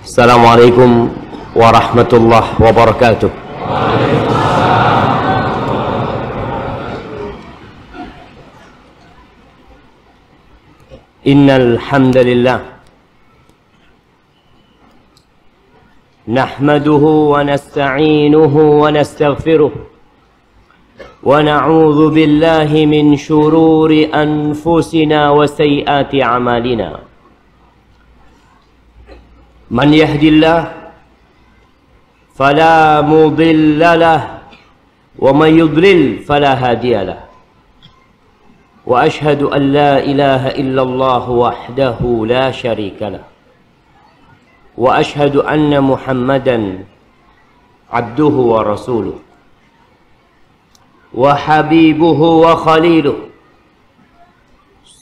Assalamualaikum warahmatullahi wabarakatuh. Innal hamdalillah nahmaduhu wa nasta'inuhu wa nastaghfiruh wa na'udzu billahi min shururi anfusina wa sayyiati a'malina. Man yahdillah fala mudilla lah wa man yudlil fala hadiya lah. Wa ashhadu an la ilaha illallah wahdahu la syarika lah. Wa ashhadu anna Muhammadan abduhu wa rasuluh wa habibuhu wa khaliluh.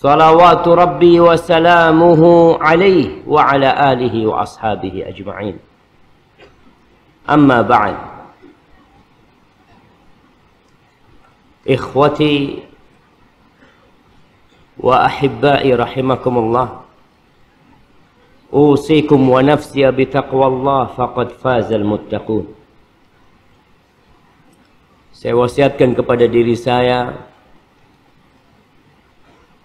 Salawatu Rabbi wa salamuhu alaihi wa ala alihi wa ashabihi ajma'in. Amma ba'd. Ikhwati wa ahibbai rahimakumullah. Usikum wa nafsiya bitaqwallah faqad fazal muttaqun. Saya wasiatkan kepada diri saya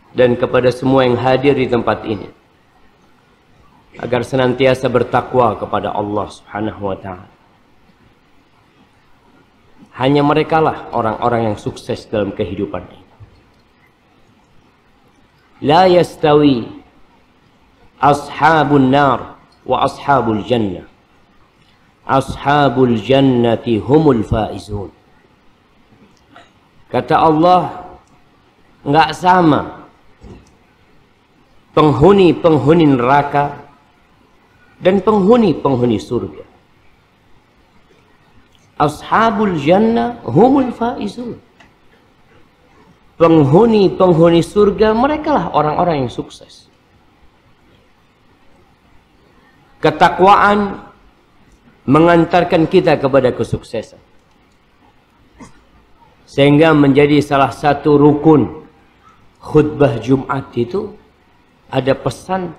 dan kepada semua yang hadir di tempat ini agar senantiasa bertakwa kepada Allah Subhanahu wa ta'ala. Hanya merekalah orang-orang yang sukses dalam kehidupan ini. La yastawi ashabun nar wa ashabul jannah. Ashabul jannati humul faizun. Kata Allah, enggak sama penghuni-penghuni neraka dan penghuni-penghuni surga. Ashabul jannah humul faizun. Penghuni-penghuni surga, merekalah orang-orang yang sukses. Ketakwaan mengantarkan kita kepada kesuksesan. Sehingga menjadi salah satu rukun khutbah Jumat itu ada pesan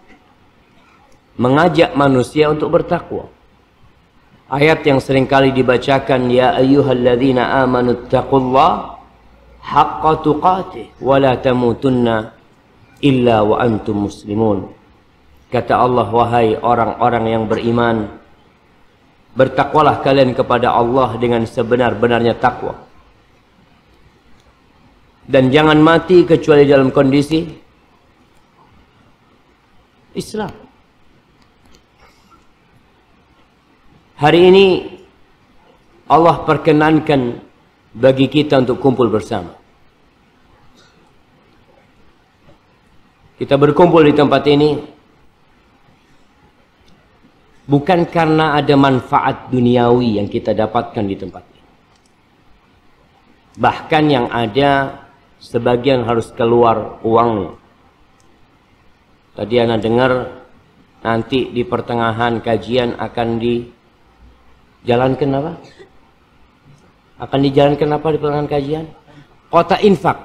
mengajak manusia untuk bertakwa. Ayat yang seringkali dibacakan, ya ayyuhalladzina amanu taqullaha haqqa tuqatih wa la tamutunna illa wa antum muslimun. Kata Allah, wahai orang-orang yang beriman, bertakwalah kalian kepada Allah dengan sebenar-benarnya takwa. Dan jangan mati kecuali dalam kondisi Islam. Hari ini Allah perkenankan bagi kita untuk kumpul bersama. Kita berkumpul di tempat ini bukan karena ada manfaat duniawi yang kita dapatkan di tempat ini. Bahkan yang ada sebagian harus keluar uangnya. Tadi Anda dengar nanti di pertengahan kajian akan dijalankan apa? Akan dijalankan apa di pertengahan kajian? Kota infak.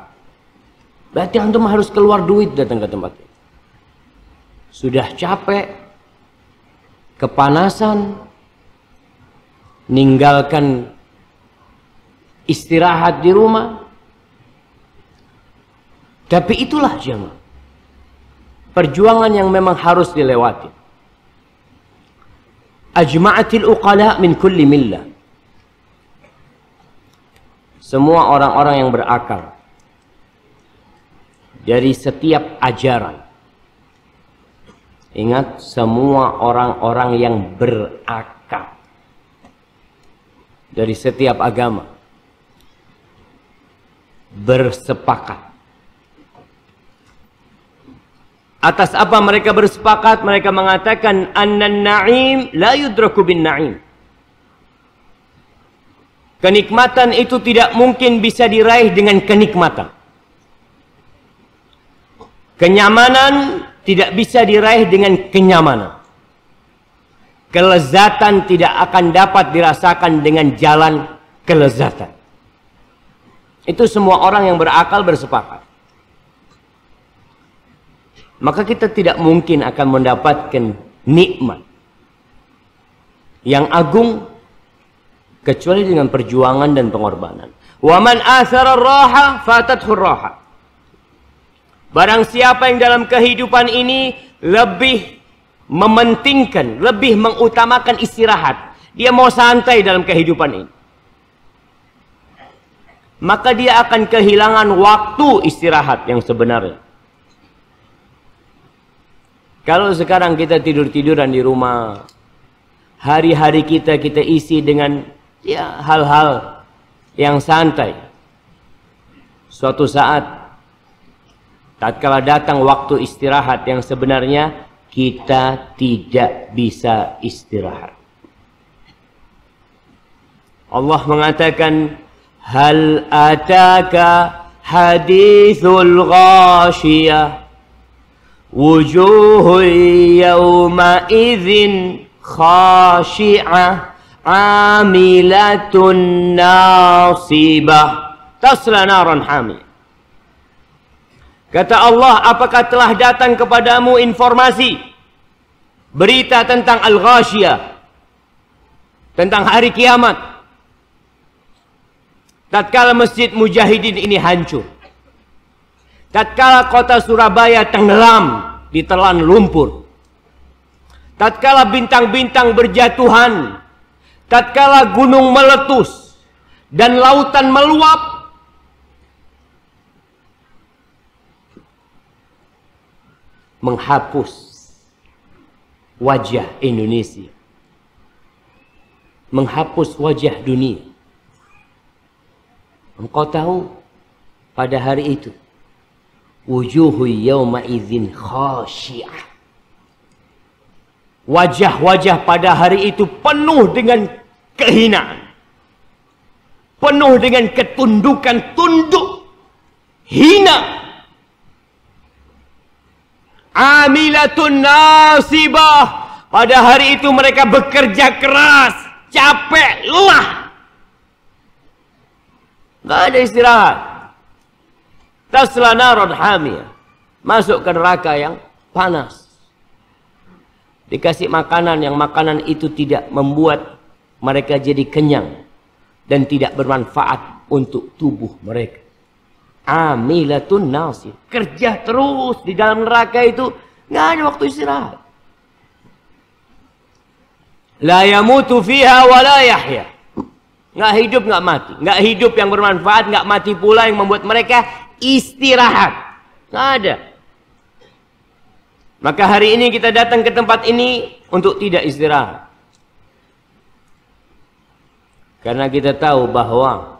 Berarti antum harus keluar duit datang ke tempat ini. Sudah capek, kepanasan, ninggalkan istirahat di rumah. Tapi itulah jemaah, perjuangan yang memang harus dilewati. Ajma'atil uqala min kulli millah. Semua orang-orang yang berakal dari setiap ajaran. Ingat, semua orang-orang yang berakal dari setiap agama bersepakat. Atas apa mereka bersepakat? Mereka mengatakan annan na'im la yudraku bin na'im. Kenikmatan itu tidak mungkin bisa diraih dengan kenikmatan. Kenyamanan tidak bisa diraih dengan kenyamanan. Kelezatan tidak akan dapat dirasakan dengan jalan kelezatan. Itu semua orang yang berakal bersepakat. Maka kita tidak mungkin akan mendapatkan nikmat yang agung kecuali dengan perjuangan dan pengorbanan. Wa man athara ar-raha fatathu ar-raha. Barang siapa yang dalam kehidupan ini lebih mementingkan, lebih mengutamakan istirahat, dia mau santai dalam kehidupan ini, maka dia akan kehilangan waktu istirahat yang sebenarnya. Kalau sekarang kita tidur-tiduran di rumah, hari-hari kita isi dengan ya hal-hal yang santai. Suatu saat tatkala datang waktu istirahat yang sebenarnya kita tidak bisa istirahat. Allah mengatakan, hal ataka hadithul ghashiyah wujuhun yawma idzin khashi'ah amilatun nasibah tasla naran hamiyah. Kata Allah, apakah telah datang kepadamu informasi, berita tentang al-ghashiyah, tentang hari kiamat, tatkala Masjid Mujahidin ini hancur, tatkala kota Surabaya tenggelam ditelan lumpur, tatkala bintang-bintang berjatuhan, tatkala gunung meletus dan lautan meluap, menghapus wajah Indonesia, menghapus wajah dunia. Engkau tahu pada hari itu wujuhu yawma idzin khashi'ah, wajah-wajah pada hari itu penuh dengan kehinaan, penuh dengan ketundukan, tunduk, hina. Amilatun nasibah, pada hari itu mereka bekerja keras, capek, lelah, nggak ada istirahat. Tasla naran hamiyah, masuk ke neraka yang panas. Dikasih makanan yang makanan itu tidak membuat mereka jadi kenyang dan tidak bermanfaat untuk tubuh mereka. Amilatun nasib, kerja terus di dalam neraka itu, nggak ada waktu istirahat. La yamutu fiha wa la yahya, nggak hidup nggak mati, nggak hidup yang bermanfaat, nggak mati pula yang membuat mereka istirahat, nggak ada. Maka hari ini kita datang ke tempat ini untuk tidak istirahat, karena kita tahu bahwa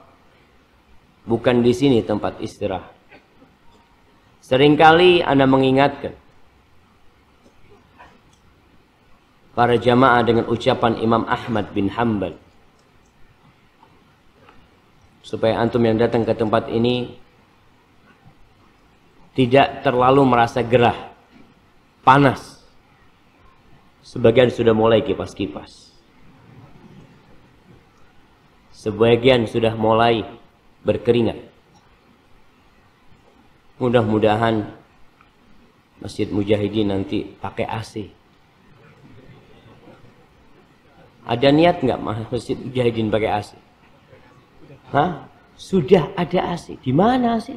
bukan di sini tempat istirahat. Seringkali Anda mengingatkan para jamaah dengan ucapan Imam Ahmad bin Hanbal, supaya antum yang datang ke tempat ini tidak terlalu merasa gerah, panas. Sebagian sudah mulai kipas-kipas, sebagian sudah mulai berkeringat. Mudah-mudahan Masjid Mujahidin nanti pakai AC. Ada niat nggak Masjid Mujahidin pakai AC? Hah? Sudah ada AC. Di mana AC?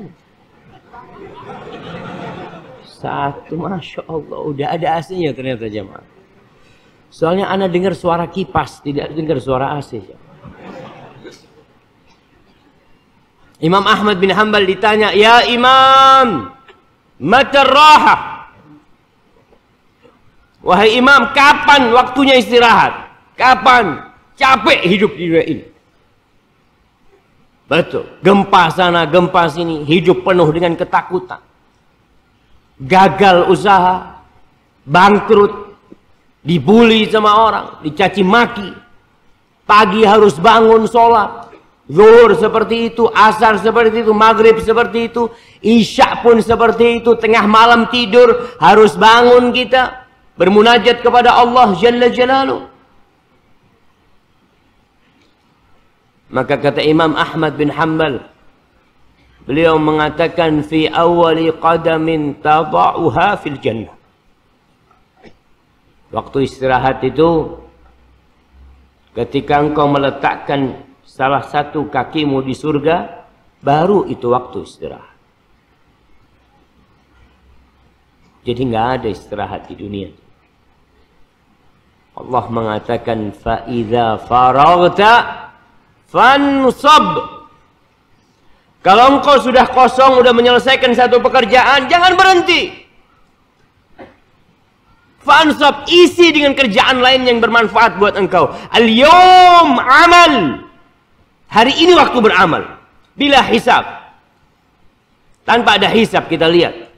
Satu, Masya Allah, udah ada AC-nya ternyata jemaah. Soalnya Anda dengar suara kipas, tidak dengar suara AC. Imam Ahmad bin Hanbal ditanya, ya Imam, mata raha? Wahai Imam, kapan waktunya istirahat? Kapan? Capek hidup di dunia ini. Betul, gempa sana, gempa sini, hidup penuh dengan ketakutan. Gagal usaha, bangkrut, dibully sama orang, dicaci maki. Pagi harus bangun sholat. Zuhur seperti itu, asar seperti itu, maghrib seperti itu, isya pun seperti itu, tengah malam tidur harus bangun kita bermunajat kepada Allah Jalla Jalaluh. Maka kata Imam Ahmad bin Hanbal, beliau mengatakan fi awwali qadamin tada'uha fil jannah. Waktu istirahat itu Ketika engkau meletakkan salah satu kakimu di surga, baru itu waktu istirahat. Jadi nggak ada istirahat di dunia. Allah mengatakan فَإِذَا فَرَغْتَ فَانْصَبْ. Kalau engkau sudah kosong, sudah menyelesaikan satu pekerjaan, jangan berhenti. Fansab, isi dengan kerjaan lain yang bermanfaat buat engkau. Al-yawm amal. Hari ini waktu beramal. Bila hisab. Tanpa ada hisab kita lihat.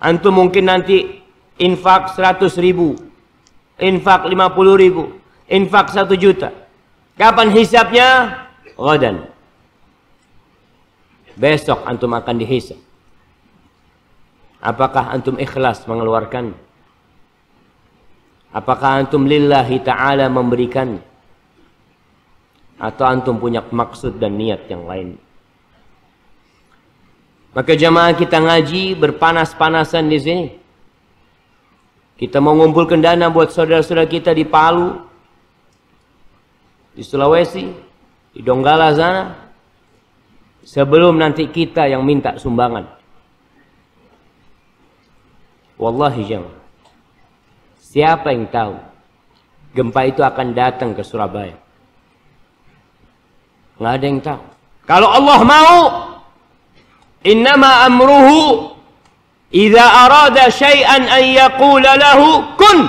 Antum mungkin nanti infak 100.000. Infak 50.000. Infak 1 juta. Kapan hisabnya? Ghadan. Besok antum akan dihisab. Apakah antum ikhlas mengeluarkan? Apakah antum lillahi ta'ala memberikan? Atau antum punya maksud dan niat yang lain? Maka jamaah kita ngaji berpanas-panasan di sini. Kita mau ngumpulkan dana buat saudara-saudara kita di Palu, di Sulawesi, di Donggala sana. Sebelum nanti kita yang minta sumbangan. Wallahi jamaah. Siapa yang tahu gempa itu akan datang ke Surabaya? Nggak ada yang tahu. Kalau Allah mau, innama amruhu idza arada syai'an an yaqula lahu kun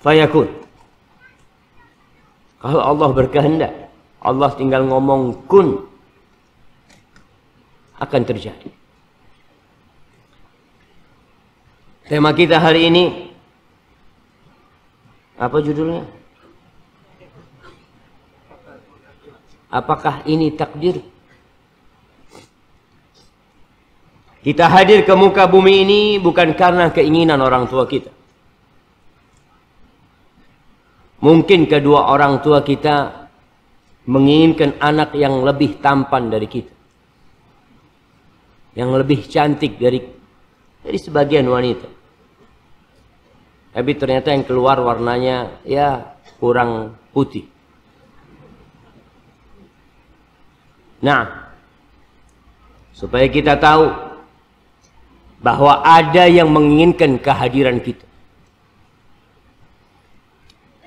fayakun. Kalau Allah berkehendak, Allah tinggal ngomong kun, akan terjadi. Tema kita hari ini apa judulnya? Apakah ini takdir? Kita hadir ke muka bumi ini bukan karena keinginan orang tua kita. Mungkin kedua orang tua kita menginginkan anak yang lebih tampan dari kita. Yang lebih cantik dari sebagian wanita. Tapi ternyata yang keluar warnanya ya kurang putih. Nah, supaya kita tahu bahwa ada yang menginginkan kehadiran kita.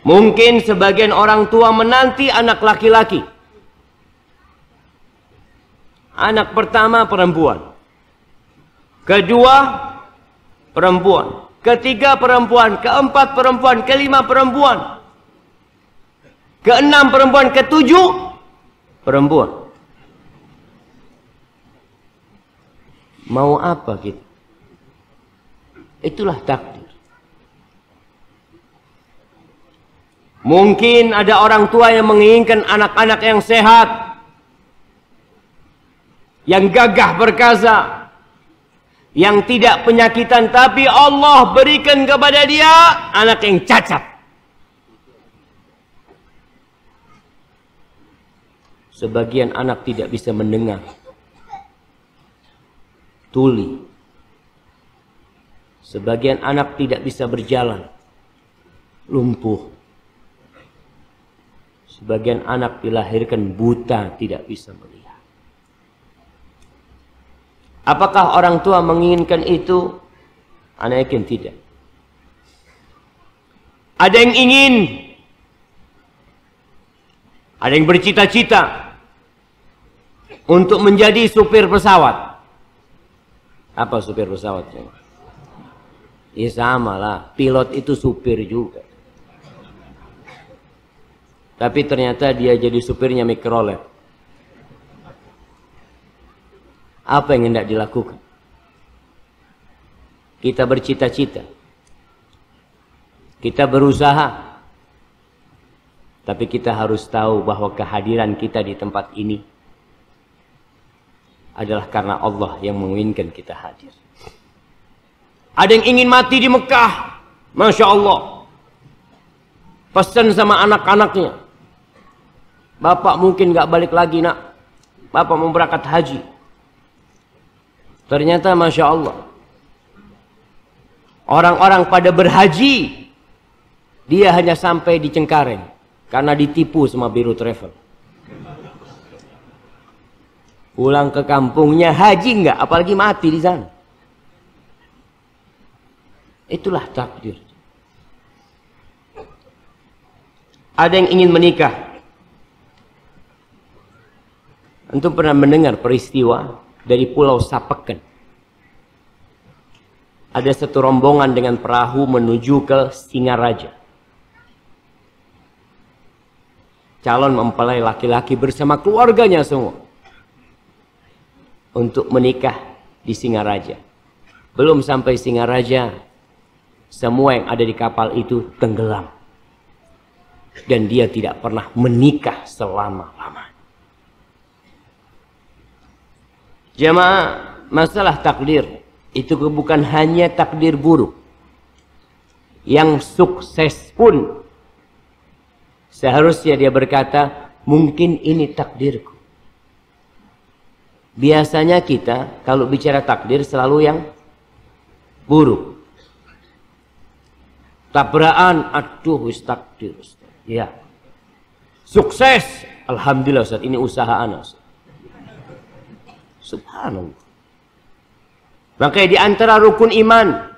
Mungkin sebagian orang tua menanti anak laki-laki. Anak pertama perempuan. Kedua perempuan. Ketiga perempuan. Keempat perempuan. Kelima perempuan. Keenam perempuan. Ketujuh perempuan. Mau apa kita? Itulah takdir. Mungkin ada orang tua yang menginginkan anak-anak yang sehat, yang gagah perkasa, yang tidak penyakitan, tapi Allah berikan kepada dia anak yang cacat. Sebagian anak tidak bisa mendengar, tuli. Sebagian anak tidak bisa berjalan, lumpuh. Sebagian anak dilahirkan buta, tidak bisa melihat. Apakah orang tua menginginkan itu? Ana yakin tidak. Ada yang ingin, ada yang bercita-cita untuk menjadi supir pesawat. Apa supir pesawatnya? Ya sama lah, pilot itu supir juga. Tapi ternyata dia jadi supirnya mikrolet. Apa yang hendak dilakukan? Kita bercita-cita. Kita berusaha. Tapi kita harus tahu bahwa kehadiran kita di tempat ini adalah karena Allah yang menginginkan kita hadir. Ada yang ingin mati di Mekah. Masya Allah. Pesan sama anak-anaknya. Bapak mungkin gak balik lagi nak. Bapak mau berangkat haji. Ternyata Masya Allah. Orang-orang pada berhaji. Dia hanya sampai di Cengkareng karena ditipu sama Biro Travel. Pulang ke kampungnya haji enggak, apalagi mati di sana. Itulah takdir. Ada yang ingin menikah. Antum pernah mendengar peristiwa dari Pulau Sapeken. Ada satu rombongan dengan perahu menuju ke Singaraja. Calon mempelai laki-laki bersama keluarganya semua untuk menikah di Singaraja. Belum sampai Singaraja, semua yang ada di kapal itu tenggelam. Dan dia tidak pernah menikah selama-lamanya. Jemaah, masalah takdir itu bukan hanya takdir buruk. Yang sukses pun seharusnya dia berkata, mungkin ini takdirku. Biasanya kita kalau bicara takdir selalu yang buruk. Tabrakan, aduh takdir. Ya. Sukses, alhamdulillah Ustaz, ini usaha ana. Subhanallah. Makanya di antara rukun iman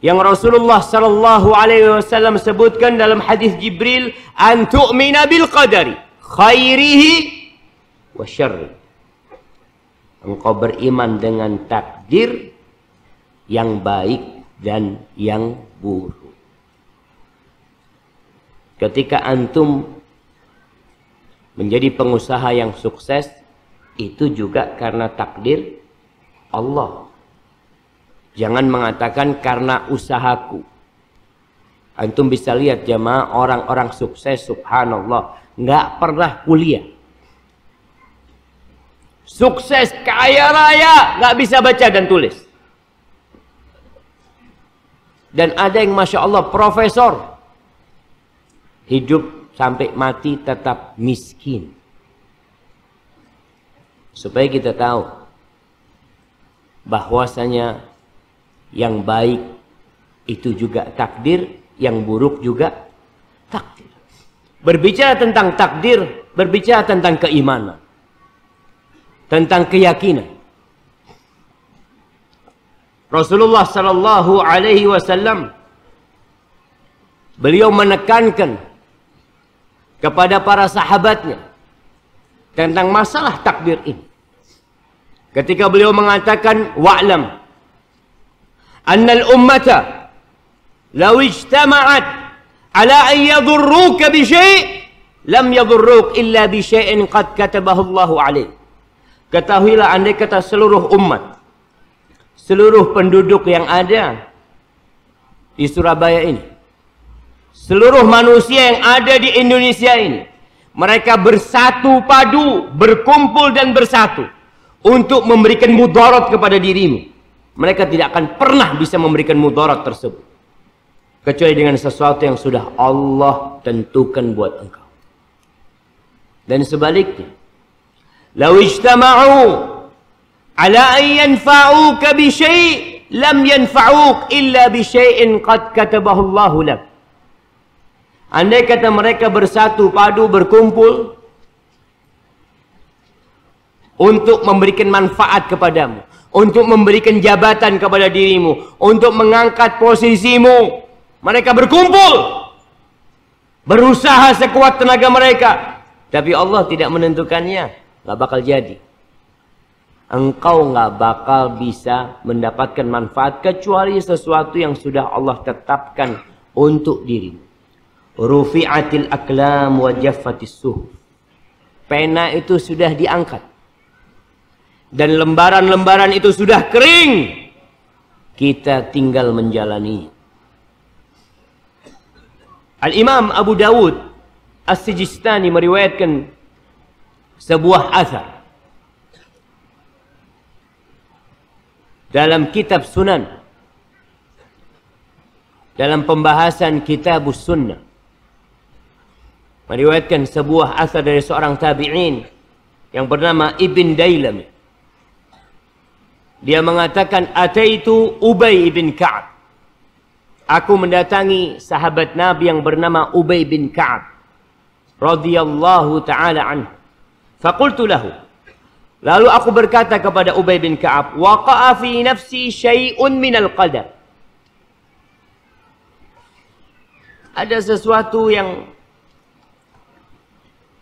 yang Rasulullah sallallahu alaihi wasallam sebutkan dalam hadis Jibril, an tu'mina bil qadari khairihi wa syarri. Engkau beriman dengan takdir yang baik dan yang buruk. Ketika antum menjadi pengusaha yang sukses, itu juga karena takdir Allah. Jangan mengatakan karena usahaku. Antum bisa lihat jemaah orang-orang sukses, subhanallah, nggak pernah kuliah. Sukses, kaya raya, nggak bisa baca dan tulis. Dan ada yang masya Allah profesor, hidup sampai mati tetap miskin. Supaya kita tahu bahwasanya yang baik itu juga takdir, yang buruk juga takdir. Berbicara tentang takdir, berbicara tentang keimanan, tentang keyakinan. Rasulullah sallallahu alaihi wasallam beliau menekankan kepada para sahabatnya tentang masalah takdir ini. Ketika beliau mengatakan, wa'lam annal ummata law ijtama'at ala an yadurruka bi syai' lam yadurruk illa bi syai'in qad katabahu Allahu alaik. Ketahuilah, andai kata seluruh umat, seluruh penduduk yang ada di Surabaya ini, seluruh manusia yang ada di Indonesia ini, mereka bersatu padu, berkumpul dan bersatu untuk memberikan mudarat kepada dirimu, mereka tidak akan pernah bisa memberikan mudarat tersebut kecuali dengan sesuatu yang sudah Allah tentukan buat engkau. Dan sebaliknya, law ijtama'u ala an yanfa'uka bi syai' lam yanfa'uk illa bi syai'in qad katabahu Allahu lak. Andai kata mereka bersatu padu berkumpul untuk memberikan manfaat kepadamu, untuk memberikan jabatan kepada dirimu, untuk mengangkat posisimu, mereka berkumpul, berusaha sekuat tenaga mereka, tapi Allah tidak menentukannya, nggak bakal jadi. Engkau nggak bakal bisa mendapatkan manfaat kecuali sesuatu yang sudah Allah tetapkan untuk dirimu. Rufi'atil aklam wa jaffatis suhuf. Pena itu sudah diangkat dan lembaran-lembaran itu sudah kering, kita tinggal menjalani. Al-Imam Abu Dawud As-Sijistani meriwayatkan sebuah athar dalam kitab Sunan, dalam pembahasan Kitabus Sunnah, meriwayatkan sebuah athar dari seorang tabi'in yang bernama Ibn Dailami. Dia mengatakan, ataitu Ubay ibn Ka'ab aku mendatangi sahabat Nabi yang bernama Ubay bin Ka'ab radhiyallahu taala anhu. Faqultu lahu, lalu aku berkata kepada Ubay bin Ka'ab, waqa'a fi nafsi syai'un minal qadar. Ada sesuatu yang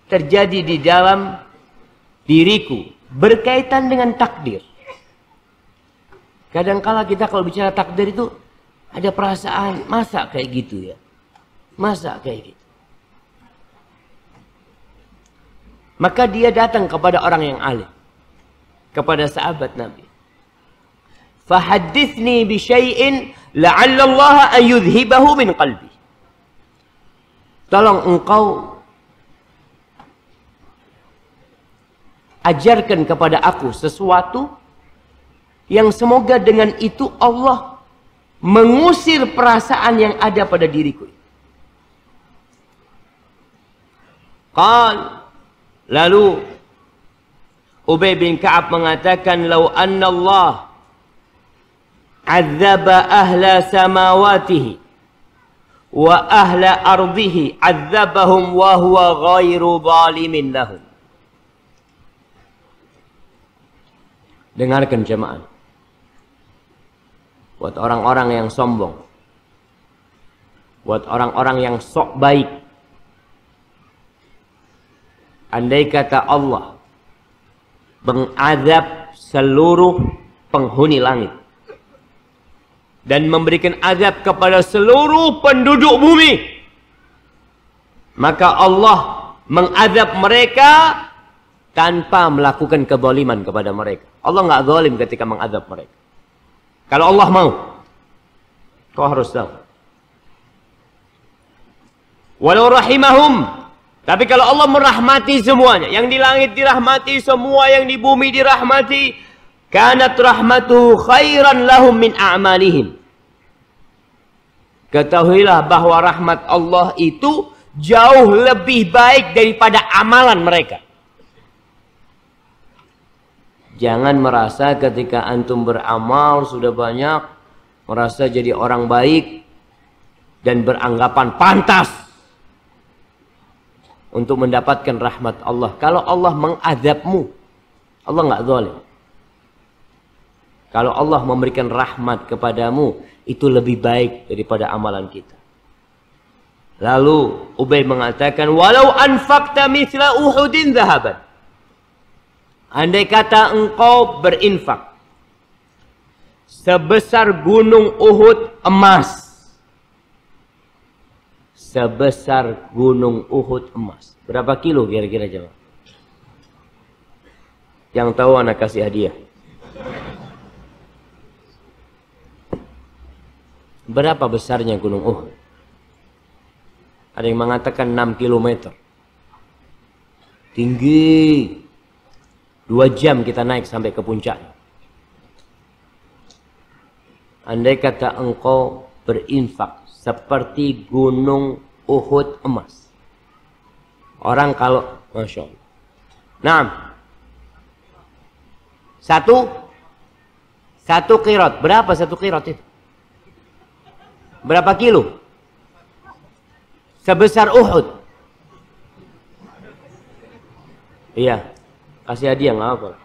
terjadi di dalam diriku berkaitan dengan takdir. Kadangkala kita kalau bicara takdir itu ada perasaan, masa kayak gitu ya? Masa kayak gitu? Maka dia datang kepada orang yang alim, kepada sahabat Nabi. Fahaddithni bi syai'in la'alla Allah an yudhibahu min qalbi. Tolong engkau ajarkan kepada aku sesuatu yang semoga dengan itu Allah mengusir perasaan yang ada pada diriku. Lalu Ubay bin Ka'ab mengatakan, "Lau anna Allah azaba ahla samawatihi wa ahla ardihi azabahum wa huwa ghairu zalimin lahum." Dengarkan jemaah. Buat orang-orang yang sombong, buat orang-orang yang sok baik, andai kata Allah mengazab seluruh penghuni langit dan memberikan azab kepada seluruh penduduk bumi, maka Allah mengazab mereka tanpa melakukan kezaliman kepada mereka. Allah nggak zalim ketika mengazab mereka. Kalau Allah mau, kau harus tahu. Walau rahimahum, tapi kalau Allah merahmati semuanya, yang di langit dirahmati, semua yang di bumi dirahmati, kanat rahmatuhu khairan lahum min a'malihim. Ketahuilah bahwa rahmat Allah itu jauh lebih baik daripada amalan mereka. Jangan merasa ketika antum beramal sudah banyak, merasa jadi orang baik dan beranggapan pantas untuk mendapatkan rahmat Allah. Kalau Allah mengazabmu, Allah nggak zalim. Kalau Allah memberikan rahmat kepadamu, itu lebih baik daripada amalan kita. Lalu Ubay mengatakan, walau anfaqta mithla Uhudin dhahaban. Andai kata engkau berinfak sebesar gunung Uhud emas. Sebesar gunung Uhud emas. Berapa kilo kira-kira jemaah? Yang tahu anak kasih hadiah. Berapa besarnya gunung Uhud? Ada yang mengatakan 6 kilometer. Tinggi. 2 jam kita naik sampai ke puncaknya. Andai kata engkau berinfak seperti gunung Uhud emas. Orang kalau, Masya Allah. Nah, satu qirot. Berapa satu qirot itu? Berapa kilo? Sebesar Uhud. Iya. Kasih hadiah nggak apa.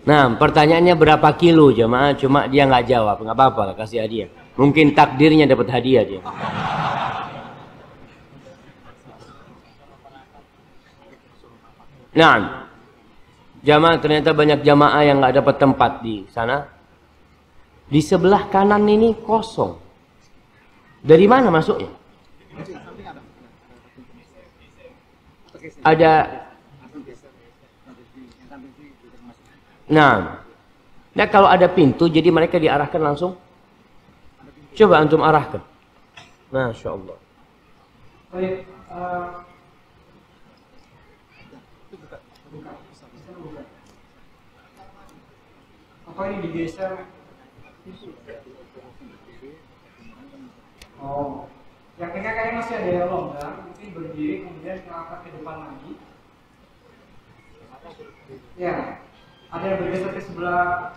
Nah, pertanyaannya berapa kilo jemaah? Cuma dia nggak jawab, nggak apa-apa lah, kasih hadiah. Mungkin takdirnya dapat hadiah dia. Nah, jamaah ternyata banyak jamaah yang nggak dapat tempat di sana. Di sebelah kanan ini kosong. Dari mana masuknya? Ada. Nah, kalau ada pintu, jadi mereka diarahkan langsung. Coba antum arahkan. Masya Allah. Baik. Apa ini digeser? Oh, yakinnya kayaknya masih ada yang longgar, mungkin berdiri kemudian mengangkat ke depan lagi. Ya, ada yang bergeser ke sebelah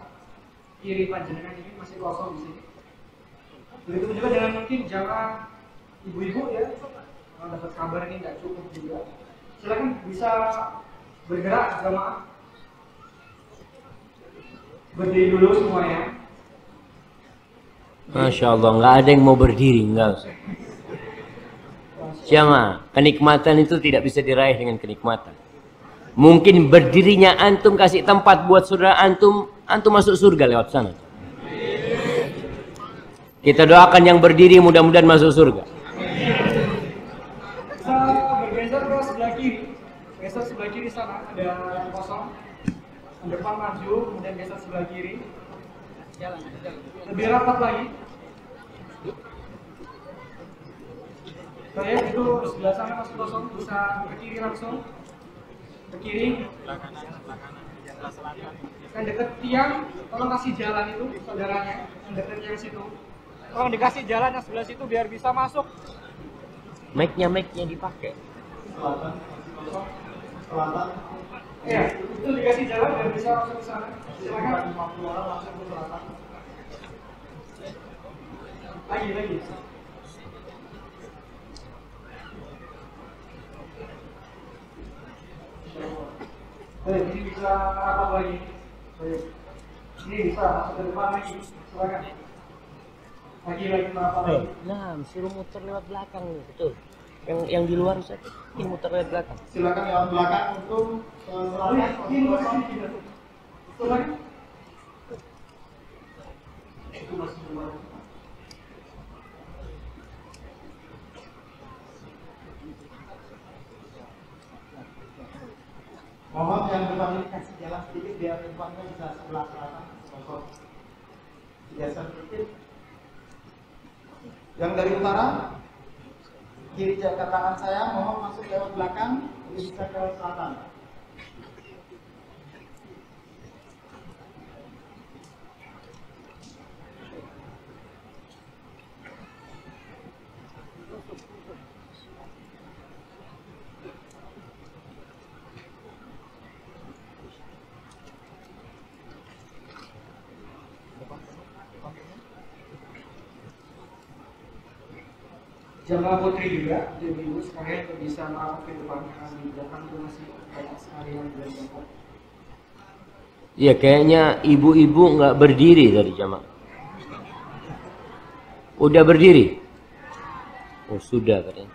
kiri panjenengan ini masih kosong di sini. Begitu juga dengan mungkin jamaah ibu-ibu ya, kalau dapat kabar ini nggak cukup juga, silakan bisa bergerak jamaah, berdiri dulu semuanya. Masya Allah, nggak ada yang mau berdiri, nggak usah. Jamaah, kenikmatan itu tidak bisa diraih dengan kenikmatan. Mungkin berdirinya antum kasih tempat buat saudara antum, antum masuk surga lewat sana. Kita doakan yang berdiri mudah-mudahan masuk surga. Bisa bergeser ke sebelah kiri, geser sebelah kiri sana ada yang kosong. Depan maju, kemudian geser sebelah kiri. Jalan. Lebih rapat lagi. Baik, itu sebelah sana masih kosong, bisa ke kiri langsung. Ke kiri. Yang dekat tiang, tolong kasih jalan itu saudaranya, yang dekat tiang situ. Tolong dikasih jalan yang sebelah situ biar bisa masuk. Mic-nya dipakai. Selatan. Iya, itu dikasih jalan biar bisa masuk ke sana. Silakan 50 orang langsung ke selatan. Lagi. Ini bisa rapat lagi. Ini bisa masuk ke depan lagi. Silakan. Lagi rapat lagi. Nah, suruh muter lewat belakang nih, betul. Yang di luar Ustaz, ini muter lewat belakang. Silakan lewat belakang untuk selatan. Silakan. Mohon yang depan ini kasih jalan sedikit biar depannya bisa sebelah selatan kosong. Geser sedikit. Yang dari utara, kiri ke tangan saya, mohon masuk lewat belakang, bisa ke selatan. Jamaah putri juga, ibu-ibu sekalian bisa merapat ke depan, karena di belakang itu masih banyak sekali yang belum dapat. Iya, kayaknya ibu-ibu nggak berdiri tadi jamaah. Udah berdiri? Oh sudah katanya.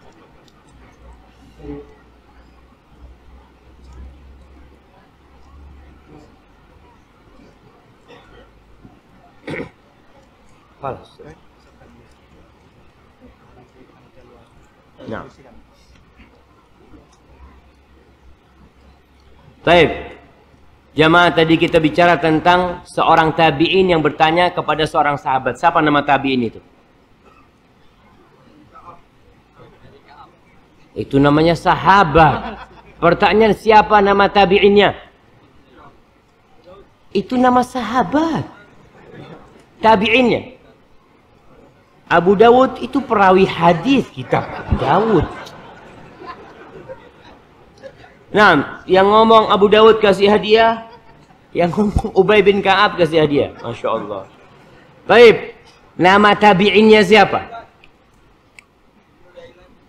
Palas. Nah. Baik. Jamaah, tadi kita bicara tentang seorang tabi'in yang bertanya kepada seorang sahabat. Siapa nama tabi'in itu? Itu namanya sahabat. Pertanyaan siapa nama tabi'innya? Itu nama sahabat. Tabi'innya. Abu Dawud itu perawi hadis kitab Abu Dawud. Nah, yang ngomong Abu Dawud kasih hadiah, yang ngomong Ubay bin Ka'ab kasih hadiah. Masya Allah. Baik, nama tabi'innya siapa?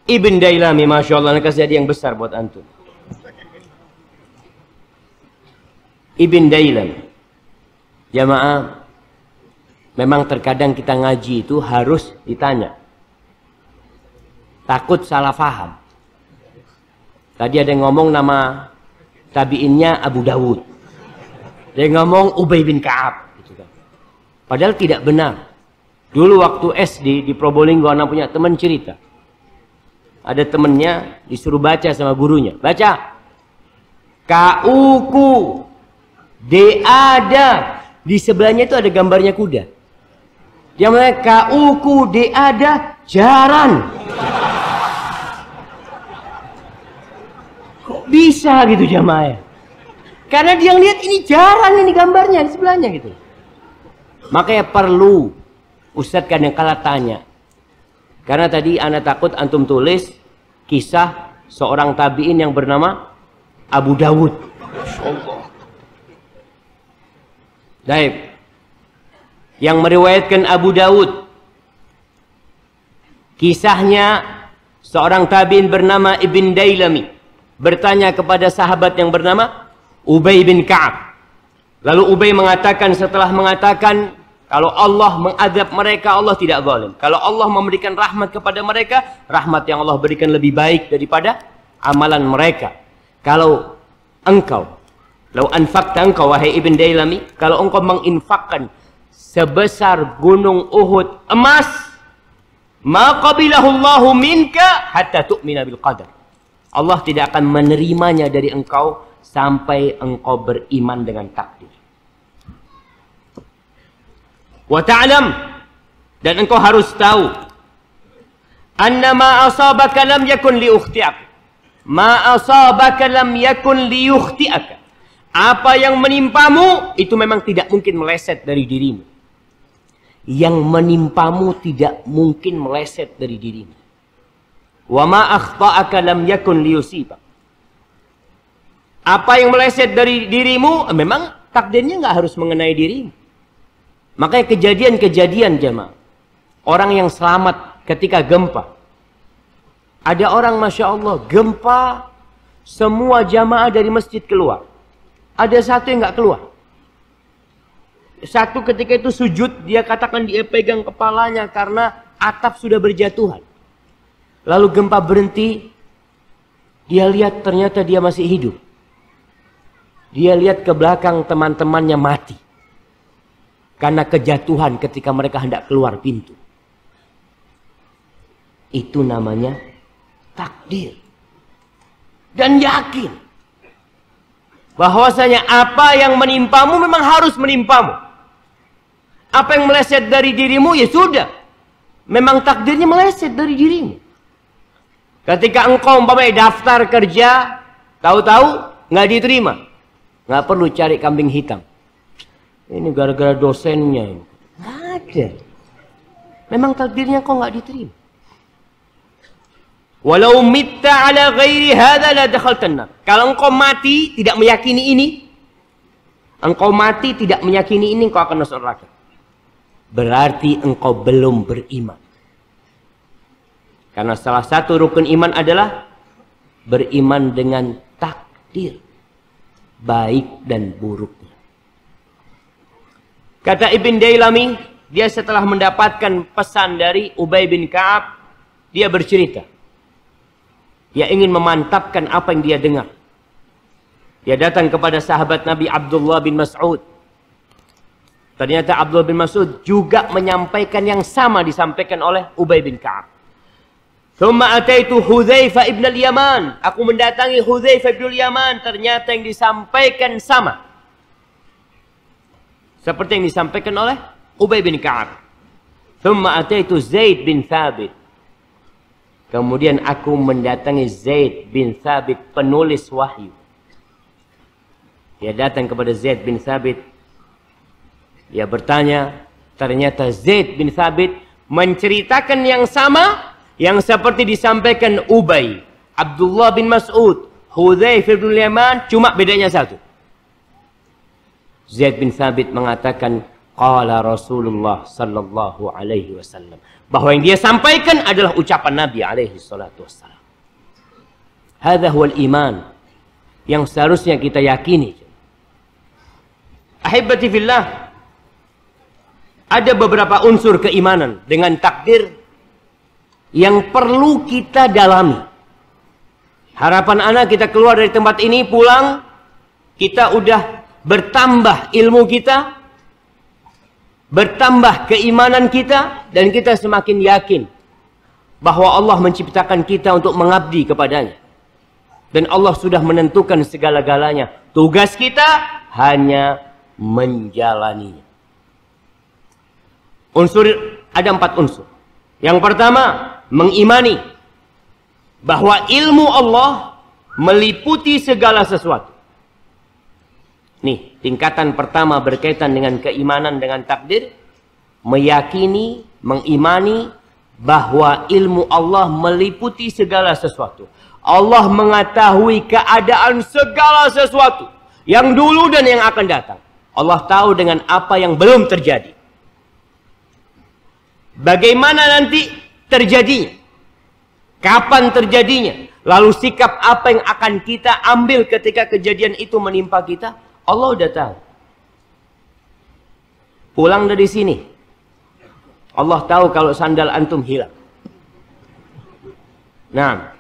Ibn Dailami. Masya Allah, kasih hadiah yang besar buat antum. Ibn Dailami. Jamaah, memang terkadang kita ngaji itu harus ditanya. Takut salah faham. Tadi ada yang ngomong nama tabi'innya Abu Dawud. Dia ngomong Ubay bin Ka'ab. Gitu kan. Padahal tidak benar. Dulu waktu SD di Probolinggo, anak punya teman cerita. Ada temennya disuruh baca sama gurunya. Baca. Kauku. Ada. Di sebelahnya itu ada gambarnya kuda. Dia mulai kauku ada jaran. Kok bisa gitu jamaah? Karena dia lihat ini jaran, ini gambarnya di sebelahnya gitu. Makanya perlu Ustadz kadang kala tanya. Karena tadi anak takut antum tulis kisah seorang tabi'in yang bernama Abu Dawud. Baik. yang meriwayatkan Abu Dawud. Kisahnya seorang tabi'in bernama Ibn Dailami bertanya kepada sahabat yang bernama Ubay bin Ka'ab. Lalu Ubay mengatakan, setelah mengatakan kalau Allah mengadab mereka, Allah tidak zalim. Kalau Allah memberikan rahmat kepada mereka, rahmat yang Allah berikan lebih baik daripada amalan mereka. Kalau engkau, lau anfaqta engkau wahai Ibn Dailami, kalau engkau menginfakkan sebesar gunung Uhud emas, ma qabilahu Allahu minka hatta tu'mina bil qadar. Allah tidak akan menerimanya dari engkau sampai engkau beriman dengan takdir. Wa ta'lam, dan engkau harus tahu, anna ma asabaka lam yakun li ukhti'ak. Ma asabaka lam yakun li yukhti'aka. Apa yang menimpamu itu memang tidak mungkin meleset dari dirimu. Yang menimpamu tidak mungkin meleset dari dirimu. Wa ma akhta'aka lam yakun li yusibak. Apa yang meleset dari dirimu memang takdirnya nggak harus mengenai dirimu. Makanya kejadian-kejadian jemaah, orang yang selamat ketika gempa. Ada orang Masya Allah, gempa, semua jamaah dari masjid keluar. Ada satu yang nggak keluar. Satu ketika itu sujud, dia katakan dia pegang kepalanya karena atap sudah berjatuhan. Lalu gempa berhenti, dia lihat ternyata dia masih hidup. Dia lihat ke belakang, teman-temannya mati. Karena kejatuhan ketika mereka hendak keluar pintu. Itu namanya takdir. Dan yakin bahwasanya apa yang menimpamu memang harus menimpamu. Apa yang meleset dari dirimu ya sudah. Memang takdirnya meleset dari dirimu. Ketika engkau umpamanya daftar kerja, tahu-tahu nggak diterima. Nggak perlu cari kambing hitam. Ini gara-gara dosennya ini. Nggak ada. Memang takdirnya kok nggak diterima. Walau mitta ala ghairi hadza la dakhaltan nar. Kalau engkau mati tidak meyakini ini, engkau mati tidak meyakini ini, engkau akan masuk neraka. Berarti engkau belum beriman. Karena salah satu rukun iman adalah beriman dengan takdir, baik dan buruknya. Kata Ibn Dailami, dia setelah mendapatkan pesan dari Ubay bin Ka'ab, dia bercerita. Dia ingin memantapkan apa yang dia dengar. Dia datang kepada sahabat Nabi Abdullah bin Mas'ud. Ternyata Abdullah bin Mas'ud juga menyampaikan yang sama disampaikan oleh Ubay bin Ka'ab. Thumma ataitu Hudzaifah ibn al-Yaman. Aku mendatangi Hudzaifah ibn al-Yaman. Ternyata yang disampaikan sama seperti yang disampaikan oleh Ubay bin Ka'ab. Thumma ataitu Zaid bin Thabit. Kemudian aku mendatangi Zaid bin Thabit, penulis wahyu. Dia datang kepada Zaid bin Thabit. Dia bertanya, ternyata Zaid bin Thabit menceritakan yang sama yang seperti disampaikan Ubay, Abdullah bin Mas'ud, Hudzaifah bin Yaman, cuma bedanya satu. Zaid bin Thabit mengatakan, qala Rasulullah sallallahu alaihi wasallam, bahwa yang dia sampaikan adalah ucapan Nabi alaihi salatu wassalam. Hadza huwal iman yang seharusnya kita yakini. Ahibbati fillah, ada beberapa unsur keimanan dengan takdir yang perlu kita dalami. Harapan anak kita keluar dari tempat ini, pulang, kita udah bertambah ilmu kita, bertambah keimanan kita, dan kita semakin yakin bahwa Allah menciptakan kita untuk mengabdi kepadanya. Dan Allah sudah menentukan segala-galanya. Tugas kita hanya menjalaninya. Ada 4 unsur. Yang pertama, mengimani bahwa ilmu Allah meliputi segala sesuatu. Nih, tingkatan pertama berkaitan dengan keimanan dengan takdir. Meyakini, mengimani bahwa ilmu Allah meliputi segala sesuatu. Allah mengetahui keadaan segala sesuatu, yang dulu dan yang akan datang. Allah tahu dengan apa yang belum terjadi. Bagaimana nanti terjadinya? Kapan terjadinya? Lalu sikap apa yang akan kita ambil ketika kejadian itu menimpa kita? Allah udah tahu. Pulang dari sini, Allah tahu kalau sandal antum hilang. Nah,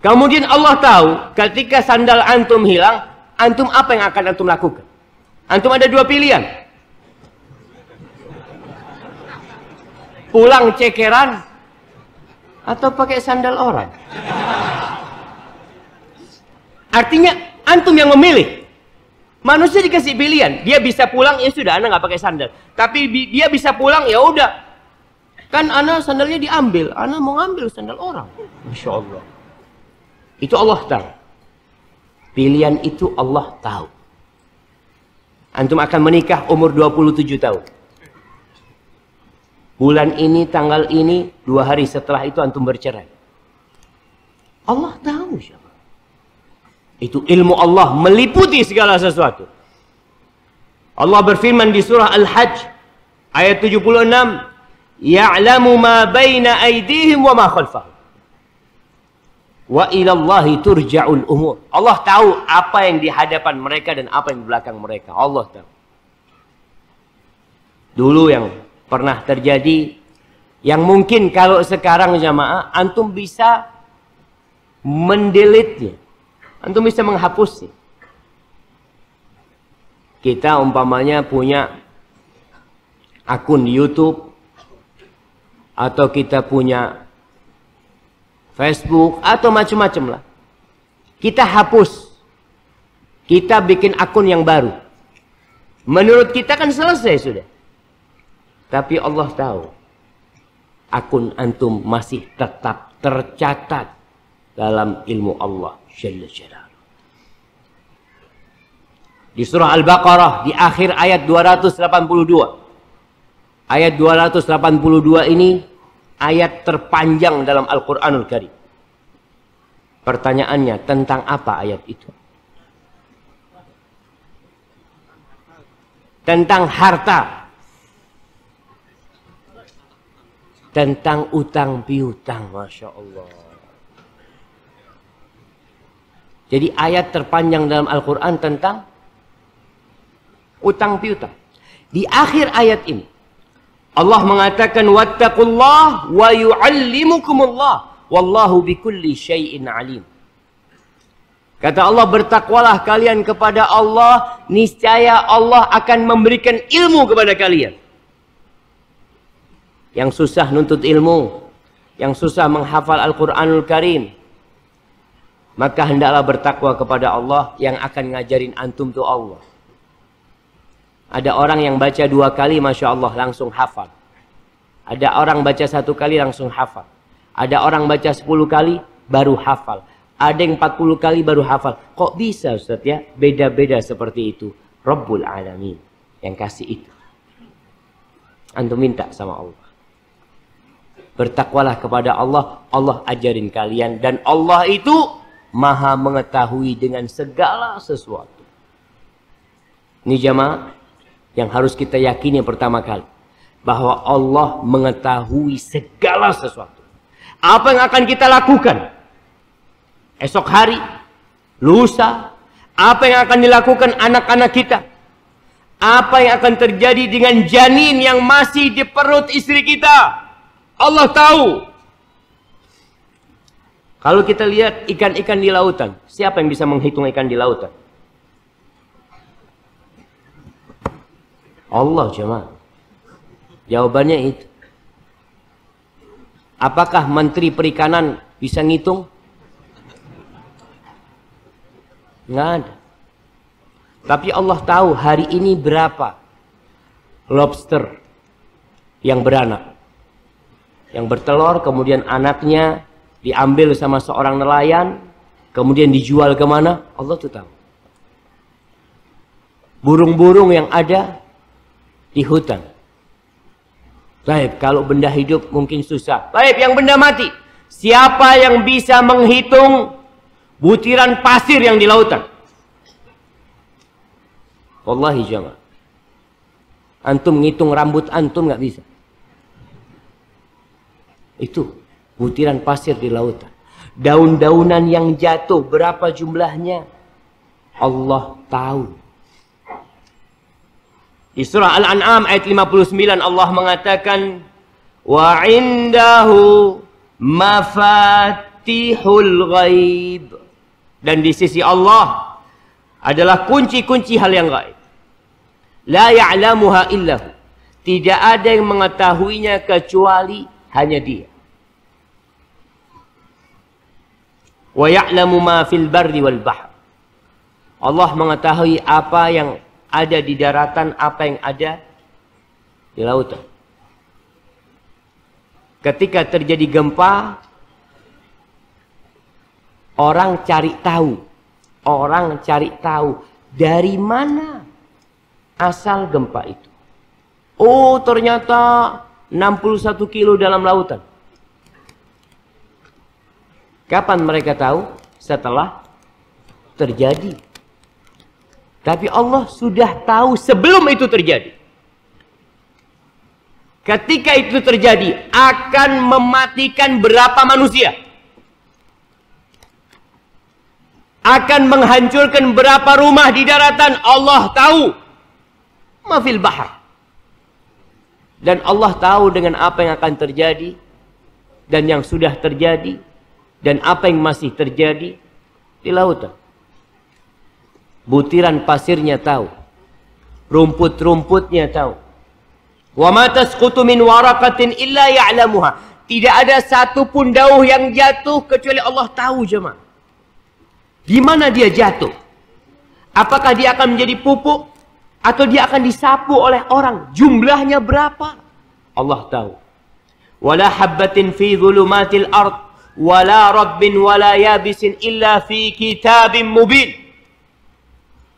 kemudian Allah tahu ketika sandal antum hilang, antum apa yang akan antum lakukan? Antum ada dua pilihan. Pulang cekeran atau pakai sandal orang. Artinya antum yang memilih. Manusia dikasih pilihan, dia bisa pulang, ya sudah, ana nggak pakai sandal. Tapi dia bisa pulang, ya udah. Kan ana sandalnya diambil, ana mau ngambil sandal orang. Masya Allah. Itu Allah tahu. Pilihan itu Allah tahu. Antum akan menikah umur 27 tahun. Bulan ini, tanggal ini, 2 hari setelah itu antum bercerai. Allah tahu siapa. Itu ilmu Allah meliputi segala sesuatu. Allah berfirman di surah Al-Hajj ayat 76, "Ya'lamu ma baina aydihim wa ma khalfahum. Wa ila Allahi turja'ul umur." Allah tahu apa yang di hadapan mereka dan apa yang di belakang mereka. Allah tahu. Dulu yang pernah terjadi, yang mungkin kalau sekarang jamaah antum bisa mendelete-nya. Antum bisa menghapusnya. Kita umpamanya punya akun YouTube atau kita punya Facebook atau macam-macam lah. Kita hapus. Kita bikin akun yang baru. Menurut kita kan selesai sudah. Tapi Allah tahu akun antum masih tetap tercatat dalam ilmu Allah Jalla Jalaluhu. Di surah Al-Baqarah di akhir ayat 282. Ayat 282 ini ayat terpanjang dalam Al-Qur'anul Karim. Pertanyaannya, tentang apa ayat itu? Tentang harta. Tentang utang piutang, Masya Allah. Jadi ayat terpanjang dalam Al-Quran tentang utang piutang. Di akhir ayat ini, Allah mengatakan, "Wattaqullah wa yu'allimukumullah, wallahu bikulli syai'in alim." Kata Allah, bertakwalah kalian kepada Allah, niscaya Allah akan memberikan ilmu kepada kalian. Yang susah nuntut ilmu, yang susah menghafal Al-Quranul Karim, maka hendaklah bertakwa kepada Allah. Yang akan ngajarin antum tuh Allah. Ada orang yang baca 2 kali, Masya Allah, langsung hafal. Ada orang baca 1 kali, langsung hafal. Ada orang baca 10 kali, baru hafal. Ada yang 40 kali, baru hafal. Kok bisa Ustaz ya? Beda-beda seperti itu. Rabbul Alamin yang kasih itu. Antum minta sama Allah. Bertakwalah kepada Allah. Allah ajarin kalian. Dan Allah itu Maha mengetahui dengan segala sesuatu. Ini jamaah yang harus kita yakini pertama kali. Bahwa Allah mengetahui segala sesuatu. Apa yang akan kita lakukan esok hari, lusa, apa yang akan dilakukan anak-anak kita, apa yang akan terjadi dengan janin yang masih di perut istri kita, Allah tahu. Kalau kita lihat ikan-ikan di lautan, siapa yang bisa menghitung ikan di lautan? Allah jemaah. Jawabannya itu. Apakah Menteri Perikanan bisa ngitung? Nggak ada. Tapi Allah tahu hari ini berapa lobster yang beranak. Yang bertelur, kemudian anaknya diambil sama seorang nelayan, kemudian dijual kemana? Allah tuh tahu. Burung-burung yang ada di hutan. Baik, kalau benda hidup mungkin susah. Baik, yang benda mati. Siapa yang bisa menghitung butiran pasir yang di lautan? Wallahi jamaah. Antum ngitung rambut antum nggak bisa. Itu butiran pasir di lautan. Daun-daunan yang jatuh berapa jumlahnya? Allah tahu. Di surah Al-An'am ayat 59 Allah mengatakan, wa indahu mafatihul ghaib. Dan di sisi Allah adalah kunci-kunci hal yang gaib. La ya'lamuha illahu. Tidak ada yang mengetahuinya kecuali hanya Dia. Wa ya'lamu ma fil barri wal bahr. Allah mengetahui apa yang ada di daratan, apa yang ada di lautan. Ketika terjadi gempa, orang cari tahu. Orang cari tahu dari mana asal gempa itu. Oh, ternyata 61 kilo dalam lautan. Kapan mereka tahu? Setelah terjadi. Tapi Allah sudah tahu sebelum itu terjadi. Ketika itu terjadi, akan mematikan berapa manusia? Akan menghancurkan berapa rumah di daratan? Allah tahu. Mafil bahar. Dan Allah tahu dengan apa yang akan terjadi. Dan yang sudah terjadi. Dan apa yang masih terjadi di lautan. Butiran pasirnya tahu. Rumput-rumputnya tahu. Wa ma tasqutu min waraqatin illa ya'lamuha. Tidak ada satupun daun yang jatuh kecuali Allah tahu, jemaah. Di mana dia jatuh? Apakah dia akan menjadi pupuk atau dia akan disapu oleh orang? Jumlahnya berapa? Allah tahu. Wala habbatin fi dhulumatil ard wala rabbin wala yabisin illa fi kitabim mubin.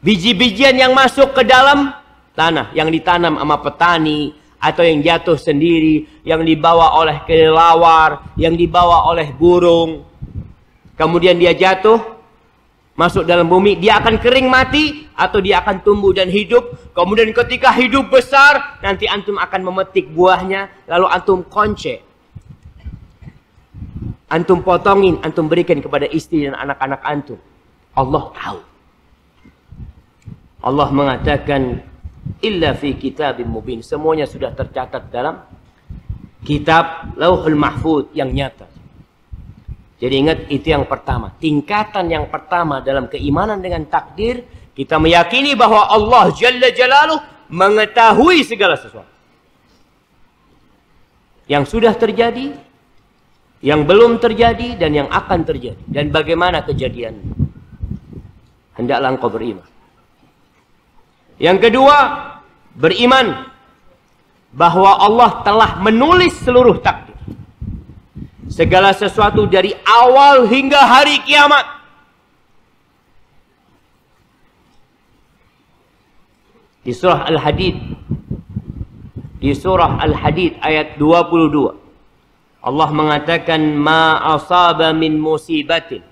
Biji-bijian yang masuk ke dalam tanah, yang ditanam sama petani, atau yang jatuh sendiri, yang dibawa oleh kelelawar, yang dibawa oleh burung. Kemudian dia jatuh, masuk dalam bumi, dia akan kering mati, atau dia akan tumbuh dan hidup. Kemudian ketika hidup besar, nanti antum akan memetik buahnya, lalu antum konce. Antum potongin, antum berikan kepada istri dan anak-anak antum. Allah tahu. Allah mengatakan, illa fi kitabim mubin. Semuanya sudah tercatat dalam kitab Lauhul Mahfuz yang nyata. Jadi ingat, itu yang pertama. Tingkatan yang pertama dalam keimanan dengan takdir, kita meyakini bahwa Allah Jalla Jalaluh mengetahui segala sesuatu. Yang sudah terjadi, yang belum terjadi, dan yang akan terjadi. Dan bagaimana kejadiannya. Hendaklah engkau beriman. Yang kedua, beriman bahwa Allah telah menulis seluruh takdir. Segala sesuatu dari awal hingga hari kiamat. Di surah Al-Hadid, ayat 22, Allah mengatakan, ma asaba min musibatin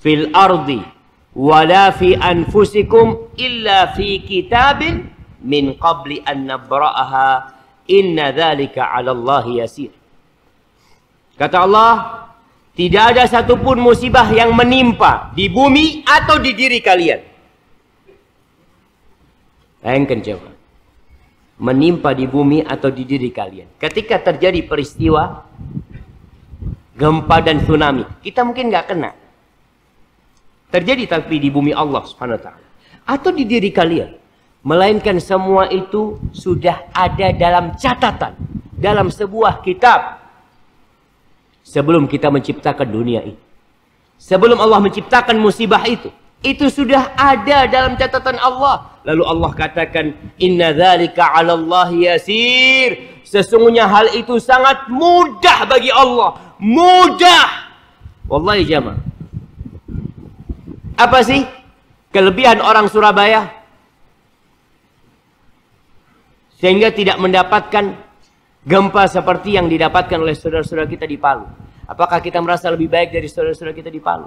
fil ardi wala fi anfusikum illa fi kitabin min qabli an nabra'aha inna dzalika 'ala Allahi yasir. Kata Allah, tidak ada satupun musibah yang menimpa di bumi atau di diri kalian. Bayangkan coba. Menimpa di bumi atau di diri kalian. Ketika terjadi peristiwa gempa dan tsunami, kita mungkin nggak kena. Terjadi tapi di bumi Allah Subhanahu wa taala atau di diri kalian, melainkan semua itu sudah ada dalam catatan, dalam sebuah kitab. Sebelum kita menciptakan dunia ini, sebelum Allah menciptakan musibah itu sudah ada dalam catatan Allah. Lalu Allah katakan, inna dzalika 'ala Allahi yasir. Sesungguhnya hal itu sangat mudah bagi Allah. Mudah. Wallahi jamaah. Apa sih kelebihan orang Surabaya sehingga tidak mendapatkan gempa seperti yang didapatkan oleh saudara-saudara kita di Palu? Apakah kita merasa lebih baik dari saudara-saudara kita di Palu?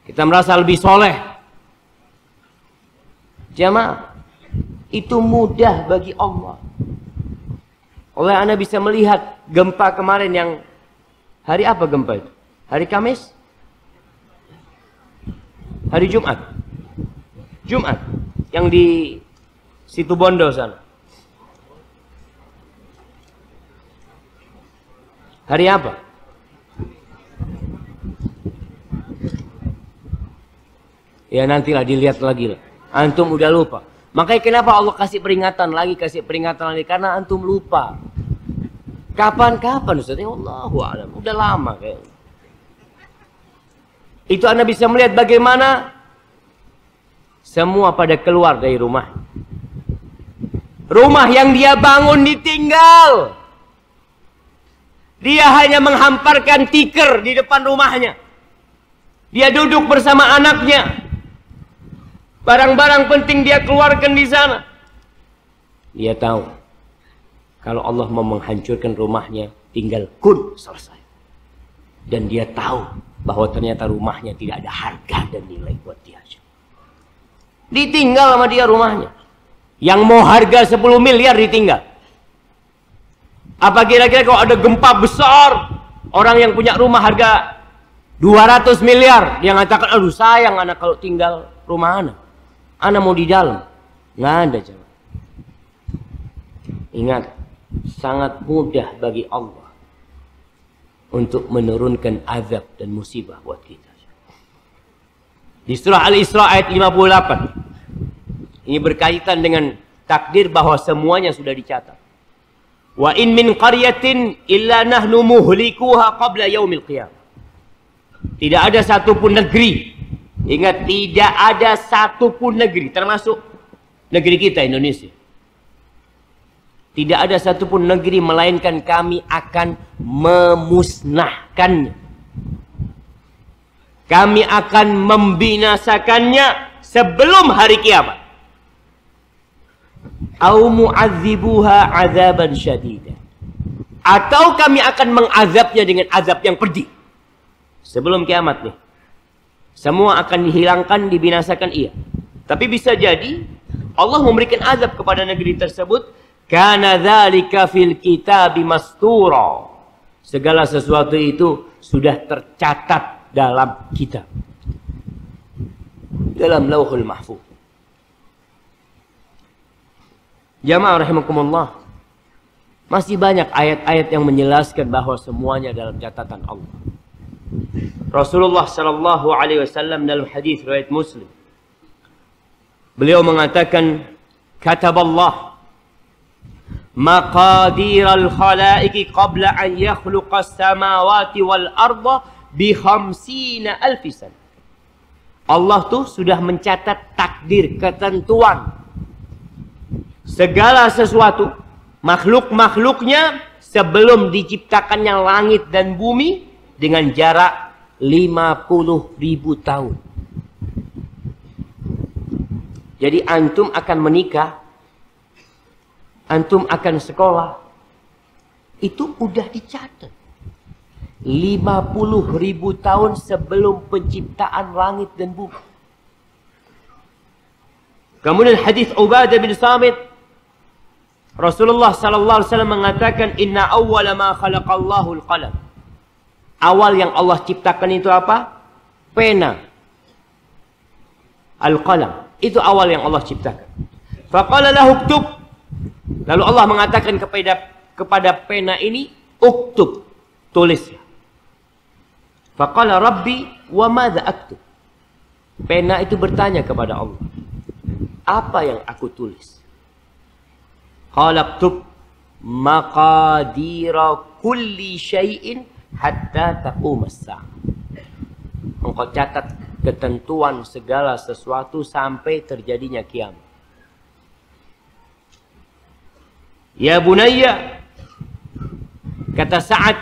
Kita merasa lebih soleh? Jamaah, itu mudah bagi Allah. Oleh Anda bisa melihat gempa kemarin yang hari apa gempa itu? Hari Kamis? Hari Jumat? Jumat. Yang di Situbondo sana. Hari apa? Ya nantilah dilihat lagi lah. Antum udah lupa. Makanya kenapa Allah kasih peringatan lagi, karena antum lupa. Kapan-kapan Ustaz? Ya Allahu a'lam. Udah lama kayaknya. Itu Anda bisa melihat bagaimana semua pada keluar dari rumah. Rumah yang dia bangun ditinggal. Dia hanya menghamparkan tikar di depan rumahnya. Dia duduk bersama anaknya. Barang-barang penting dia keluarkan di sana. Dia tahu kalau Allah mau menghancurkan rumahnya, tinggal kun selesai. Dan dia tahu bahwa ternyata rumahnya tidak ada harga dan nilai buat dia. Ditinggal sama dia rumahnya. Yang mau harga 10 miliar ditinggal. Apa kira-kira kalau ada gempa besar, orang yang punya rumah harga 200 miliar, dia mengatakan, aduh sayang anak kalau tinggal rumah anak. Anak mau di dalam. Nggak ada jalan. Ingat, sangat mudah bagi Allah untuk menurunkan azab dan musibah buat kita. Di surah Al-Isra ayat 58. Ini berkaitan dengan takdir bahwa semuanya sudah dicatat. Wa in min qaryatin illa nahnu muhlikuha qabla yaumil qiyamah. Tidak ada satupun negeri. Ingat, tidak ada satupun negeri, termasuk negeri kita Indonesia. Tidak ada satupun negeri melainkan kami akan memusnahkannya. Kami akan membinasakannya sebelum hari kiamat. Au mu'adzibuha azaban syadida. Atau kami akan mengazabnya dengan azab yang pedih. Sebelum kiamat nih. Semua akan dihilangkan, dibinasakan, iya. Tapi bisa jadi Allah memberikan azab kepada negeri tersebut. Kana dzalika fil kitabi mastura. Segala sesuatu itu sudah tercatat dalam kitab. Dalam Lauhul Mahfuz. Jamaah rahimakumullah. Masih banyak ayat-ayat yang menjelaskan bahwa semuanya dalam catatan Allah. Rasulullah sallallahu alaihi wasallam dalam hadis riwayat Muslim, beliau mengatakan, kataballah maqadir al-khalaiqi qabla an yakhluqa as-samawati wal arda bi 50,000 sana. Allah tuh sudah mencatat takdir, ketentuan segala sesuatu, makhluk-makhluknya sebelum diciptakannya langit dan bumi dengan jarak 50.000 tahun. Jadi antum akan menikah, antum akan sekolah, itu udah dicatat. 50.000 tahun sebelum penciptaan langit dan bumi. Kemudian hadis Ubadah bin Samit, Rasulullah sallallahu alaihi wasallam mengatakan, inna awwala ma khalaqallahu al-qalam. Awal yang Allah ciptakan itu apa? Pena. Al-qalam. Itu awal yang Allah ciptakan. Faqala lahu uktub. Lalu Allah mengatakan kepada pena ini, uktub. Tulis. Faqala rabbi wa madza aktub. Pena itu bertanya kepada Allah, apa yang aku tulis? Qala uktub maqadira kulli syai'in hatta taqumas sa'ah. Engkau catat ketentuan segala sesuatu sampai terjadinya kiamat. Ya bunayya, kata Sa'ad,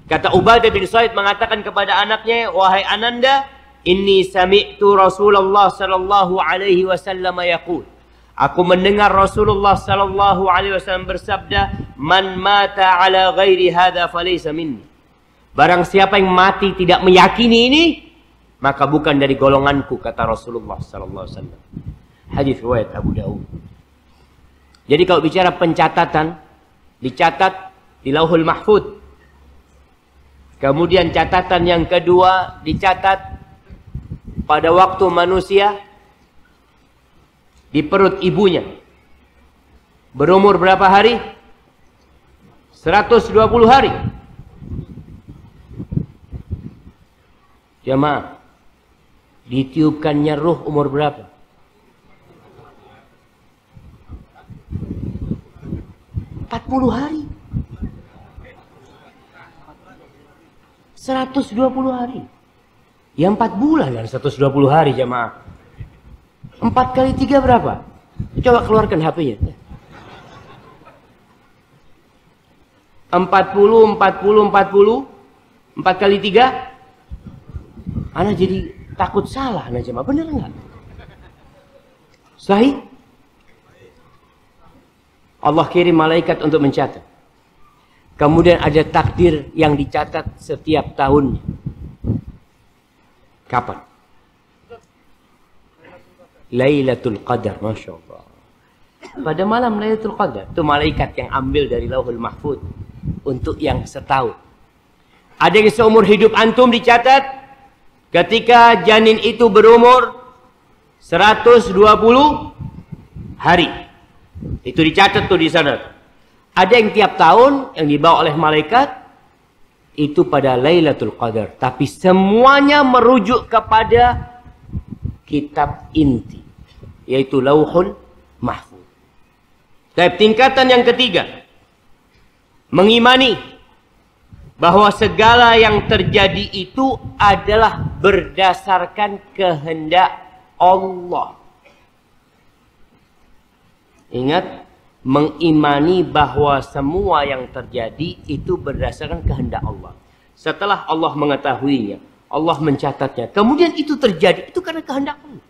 kata Ubadah bin Samit mengatakan kepada anaknya, wahai ananda, inni sami'tu Rasulullah sallallahu alaihi wasallam yaqul. Aku mendengar Rasulullah sallallahu alaihi wasallam bersabda, man mata ala ghairi hadza falaysa minni. Barang siapa yang mati tidak meyakini ini, maka bukan dari golonganku, kata Rasulullah sallallahu alaihi wasallam. Hadis riwayat Abu Dawud. Jadi kalau bicara pencatatan, dicatat di Lauhul Mahfuz. Kemudian catatan yang kedua dicatat pada waktu manusia di perut ibunya. Berumur berapa hari? 120 hari. Jemaah, ditiupkannya ruh umur berapa? 40 hari. 120 hari. Ya 4 bulan kan 120 hari jemaah. 4 kali 3 berapa? Coba keluarkan HP-nya. 40, 40, 40. 4 kali 3. Ana jadi takut salah ana jemaah. Bener enggak? Sahih? Allah kirim malaikat untuk mencatat. Kemudian ada takdir yang dicatat setiap tahunnya. Kapan? Lailatul Qadar, Masya Allah. Pada malam Lailatul Qadar. Itu malaikat yang ambil dari Lauhul Mahfuz. Untuk yang setahun. Ada yang seumur hidup antum dicatat. Ketika janin itu berumur 120 hari. Itu dicatat tuh di sana. Ada yang tiap tahun yang dibawa oleh malaikat itu pada Lailatul Qadar, tapi semuanya merujuk kepada kitab inti, yaitu Lauhul Mahfuz. Tapi tingkatan yang ketiga, mengimani bahwa segala yang terjadi itu adalah berdasarkan kehendak Allah. Ingat, mengimani bahwa semua yang terjadi itu berdasarkan kehendak Allah. Setelah Allah mengetahuinya, Allah mencatatnya, kemudian itu terjadi, itu karena kehendak Allah.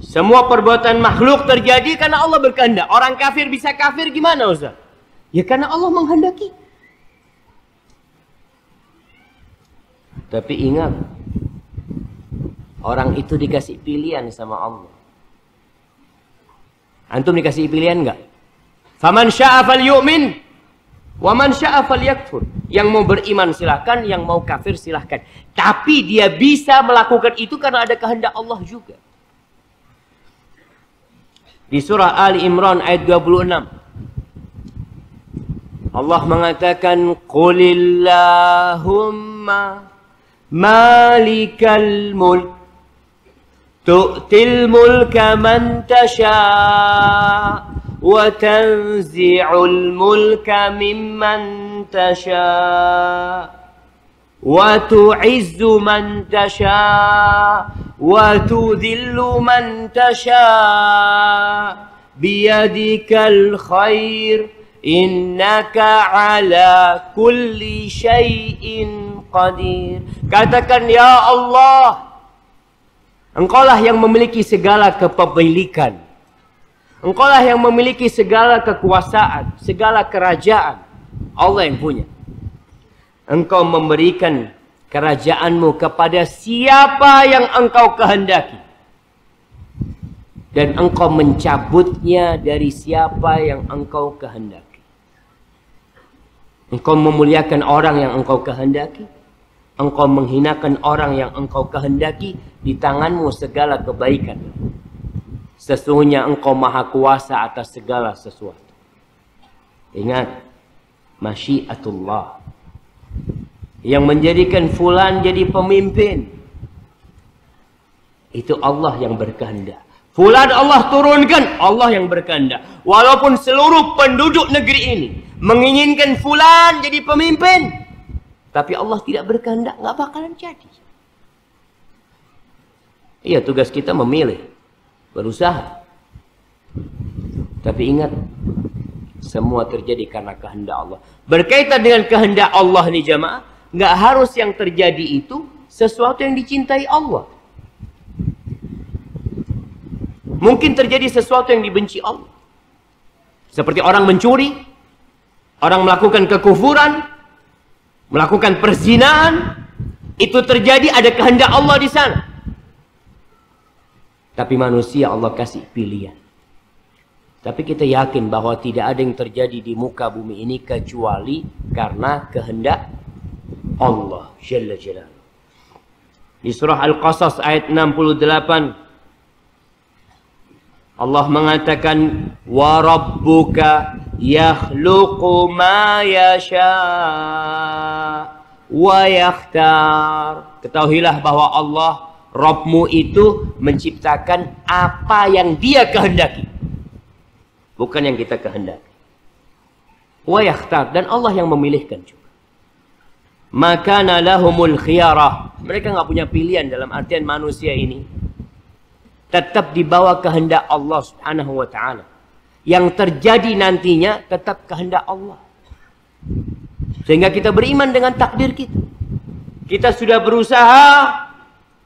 Semua perbuatan makhluk terjadi karena Allah berkehendak. Orang kafir bisa kafir gimana Ustaz? Ya karena Allah menghendaki. Tapi ingat, orang itu dikasih pilihan sama Allah. Antum dikasih pilihan enggak? Faman syaa falyu'min wa man syaa falyakfur. Yang mau beriman silahkan, yang mau kafir silahkan. Tapi dia bisa melakukan itu karena ada kehendak Allah juga. Di surah Ali Imran ayat 26. Allah mengatakan Qulillahumma malikal mulk tu'til mulka man tasha' wa tanzi'ul mulka mimman tasha' wa tu'izzu man tasha' wa tudhillu man tasha' biyadikal khair innaka ala kulli syai'in qadir. Katakan, ya Allah, Engkaulah yang memiliki segala kepemilikan. Engkaulah yang memiliki segala kekuasaan, segala kerajaan. Allah yang punya. Engkau memberikan kerajaanmu kepada siapa yang engkau kehendaki. Dan engkau mencabutnya dari siapa yang engkau kehendaki. Engkau memuliakan orang yang engkau kehendaki. Engkau menghinakan orang yang engkau kehendaki. Di tanganmu segala kebaikan. Sesungguhnya engkau maha kuasa atas segala sesuatu. Ingat, masyiatullah. Yang menjadikan fulan jadi pemimpin, itu Allah yang berkehendak. Fulan Allah turunkan, Allah yang berkehendak. Walaupun seluruh penduduk negeri ini menginginkan fulan jadi pemimpin, tapi Allah tidak berkehendak, nggak bakalan jadi. Iya, tugas kita memilih, berusaha. Tapi ingat, semua terjadi karena kehendak Allah. Berkaitan dengan kehendak Allah nih jamaah, nggak harus yang terjadi itu sesuatu yang dicintai Allah. Mungkin terjadi sesuatu yang dibenci Allah. Seperti orang mencuri, orang melakukan kekufuran, melakukan perzinaan, itu terjadi ada kehendak Allah di sana. Tapi manusia Allah kasih pilihan. Tapi kita yakin bahwa tidak ada yang terjadi di muka bumi ini kecuali karena kehendak Allah Jalla Jalaluhu. Di surah Al-Qasas ayat 68 Allah mengatakan wa rabbuka yakhluqu ma yasha wa yakhtar. Ketahuilah bahwa Allah Rabbmu itu menciptakan apa yang Dia kehendaki, bukan yang kita kehendaki. Wa yakhtar, dan Allah yang memilihkan juga. Makana lahumul khiyarah. Mereka nggak punya pilihan, dalam artian manusia ini tetap di bawah kehendak Allah Subhanahu wa taala. Yang terjadi nantinya tetap kehendak Allah. Sehingga kita beriman dengan takdir kita. Kita sudah berusaha,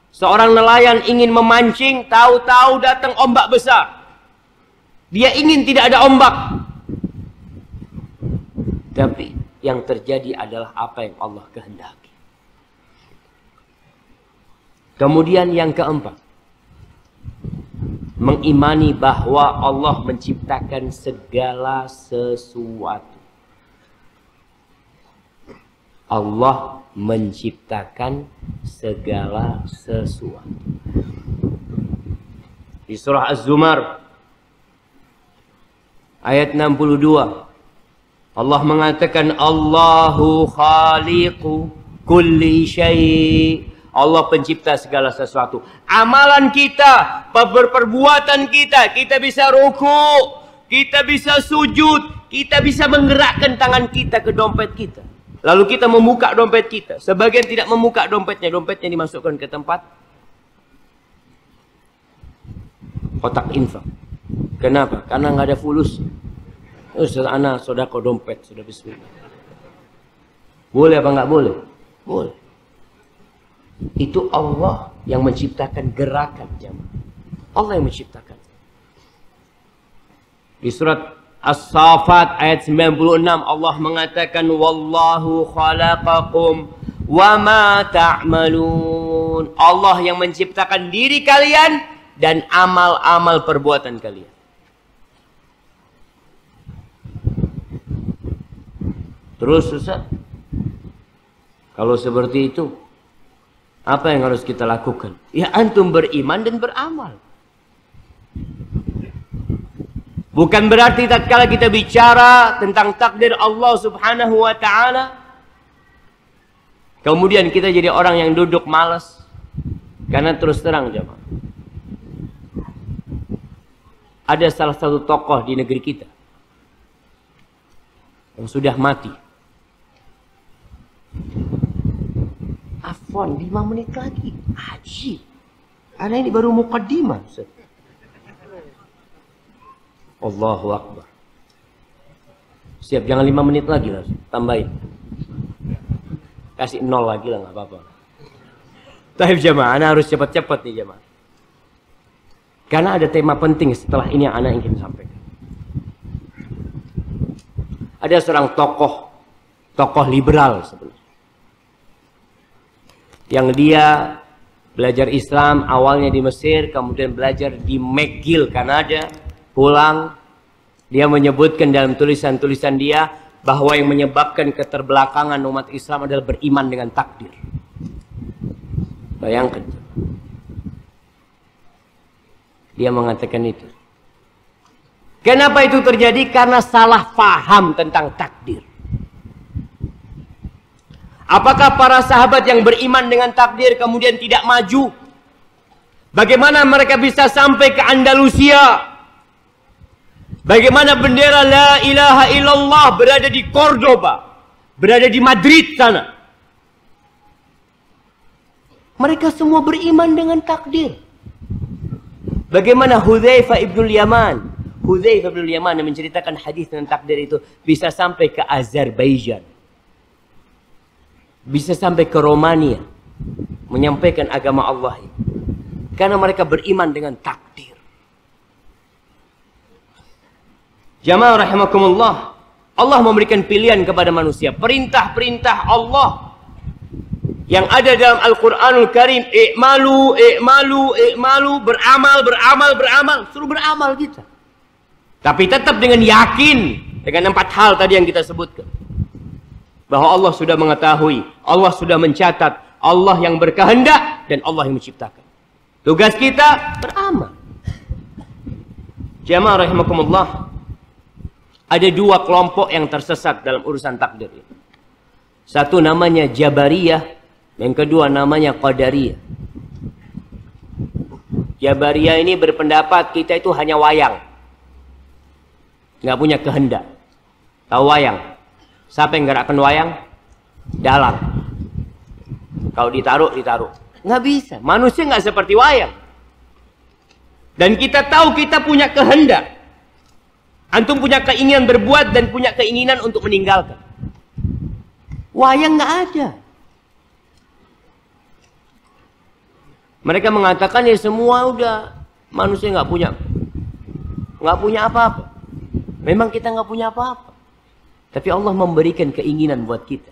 seorang nelayan ingin memancing, tahu-tahu datang ombak besar. Dia ingin tidak ada ombak. Tapi yang terjadi adalah apa yang Allah kehendaki. Kemudian yang keempat, mengimani bahwa Allah menciptakan segala sesuatu. Allah menciptakan segala sesuatu. Di surah Az-Zumar ayat 62 Allah mengatakan Allahu khaliqu kulli syai'. Allah pencipta segala sesuatu. Amalan kita, perbuatan kita, kita bisa ruku, kita bisa sujud, kita bisa menggerakkan tangan kita ke dompet kita. Lalu kita membuka dompet kita. Sebagian tidak membuka dompetnya, dompetnya dimasukkan ke tempat kotak infak. Kenapa? Karena nggak ada fulus. Anak sodako dompet sudah bismillah. Boleh apa nggak boleh? Boleh. Itu Allah yang menciptakan gerakan jamaah. Allah yang menciptakan. Di surat As-Saffat ayat 96 Allah mengatakan wallahu khalaqakum wa ma ta'malun. Allah yang menciptakan diri kalian dan amal-amal perbuatan kalian. Terus Ustaz, kalau seperti itu, apa yang harus kita lakukan? Ya antum beriman dan beramal. Bukan berarti tatkala kita bicara tentang takdir Allah Subhanahu wa taala, kemudian kita jadi orang yang duduk malas. Karena terus terang jemaah, ada salah satu tokoh di negeri kita yang sudah mati. Afwan, 5 menit lagi. Haji. Ana ini baru muqaddimah. Allahu Akbar. Siap, jangan 5 menit lagi lah. Tambahin. Kasih 0 lagi lah, nggak apa-apa. Taib jamaah, ana harus cepat-cepat nih jamaah. Karena ada tema penting setelah ini yang ana ingin sampaikan. Ada seorang tokoh liberal sebenarnya. Yang dia belajar Islam awalnya di Mesir, kemudian belajar di McGill, Kanada, pulang. Dia menyebutkan dalam tulisan-tulisan dia bahwa yang menyebabkan keterbelakangan umat Islam adalah beriman dengan takdir. Bayangkan. Dia mengatakan itu. Kenapa itu terjadi? Karena salah paham tentang takdir. Apakah para sahabat yang beriman dengan takdir kemudian tidak maju? Bagaimana mereka bisa sampai ke Andalusia? Bagaimana bendera la ilaha illallah berada di Cordoba, berada di Madrid sana? Mereka semua beriman dengan takdir. Bagaimana Hudzaifah ibnul Yaman? Hudzaifah ibnul Yaman yang menceritakan hadis tentang takdir itu bisa sampai ke Azerbaijan. Bisa sampai ke Romania menyampaikan agama Allah ini. Karena mereka beriman dengan takdir. Jamaah rahimakumullah, Allah memberikan pilihan kepada manusia. Perintah-perintah Allah yang ada dalam Al-Quranul Karim. I'malu, i'malu, i'malu. Beramal, beramal, beramal. Suruh beramal kita. Tapi tetap dengan yakin dengan 4 hal tadi yang kita sebutkan. Bahwa Allah sudah mengetahui, Allah sudah mencatat, Allah yang berkehendak, dan Allah yang menciptakan. Tugas kita beramal. Jamaah rahimakumullah, ada 2 kelompok yang tersesat dalam urusan takdir ini. Satu namanya Jabariyah, yang kedua namanya Qadariyah. Jabariyah ini berpendapat kita itu hanya wayang, nggak punya kehendak. Tahu wayang? Siapa yang gerakkan wayang? Dalang. Kalau ditaruh, ditaruh. Nggak bisa. Manusia nggak seperti wayang. Dan kita tahu kita punya kehendak. Antum punya keinginan berbuat dan punya keinginan untuk meninggalkan. Wayang nggak ada. Mereka mengatakan ya semua udah manusia nggak punya apa-apa. Memang kita nggak punya apa-apa. Tapi Allah memberikan keinginan buat kita.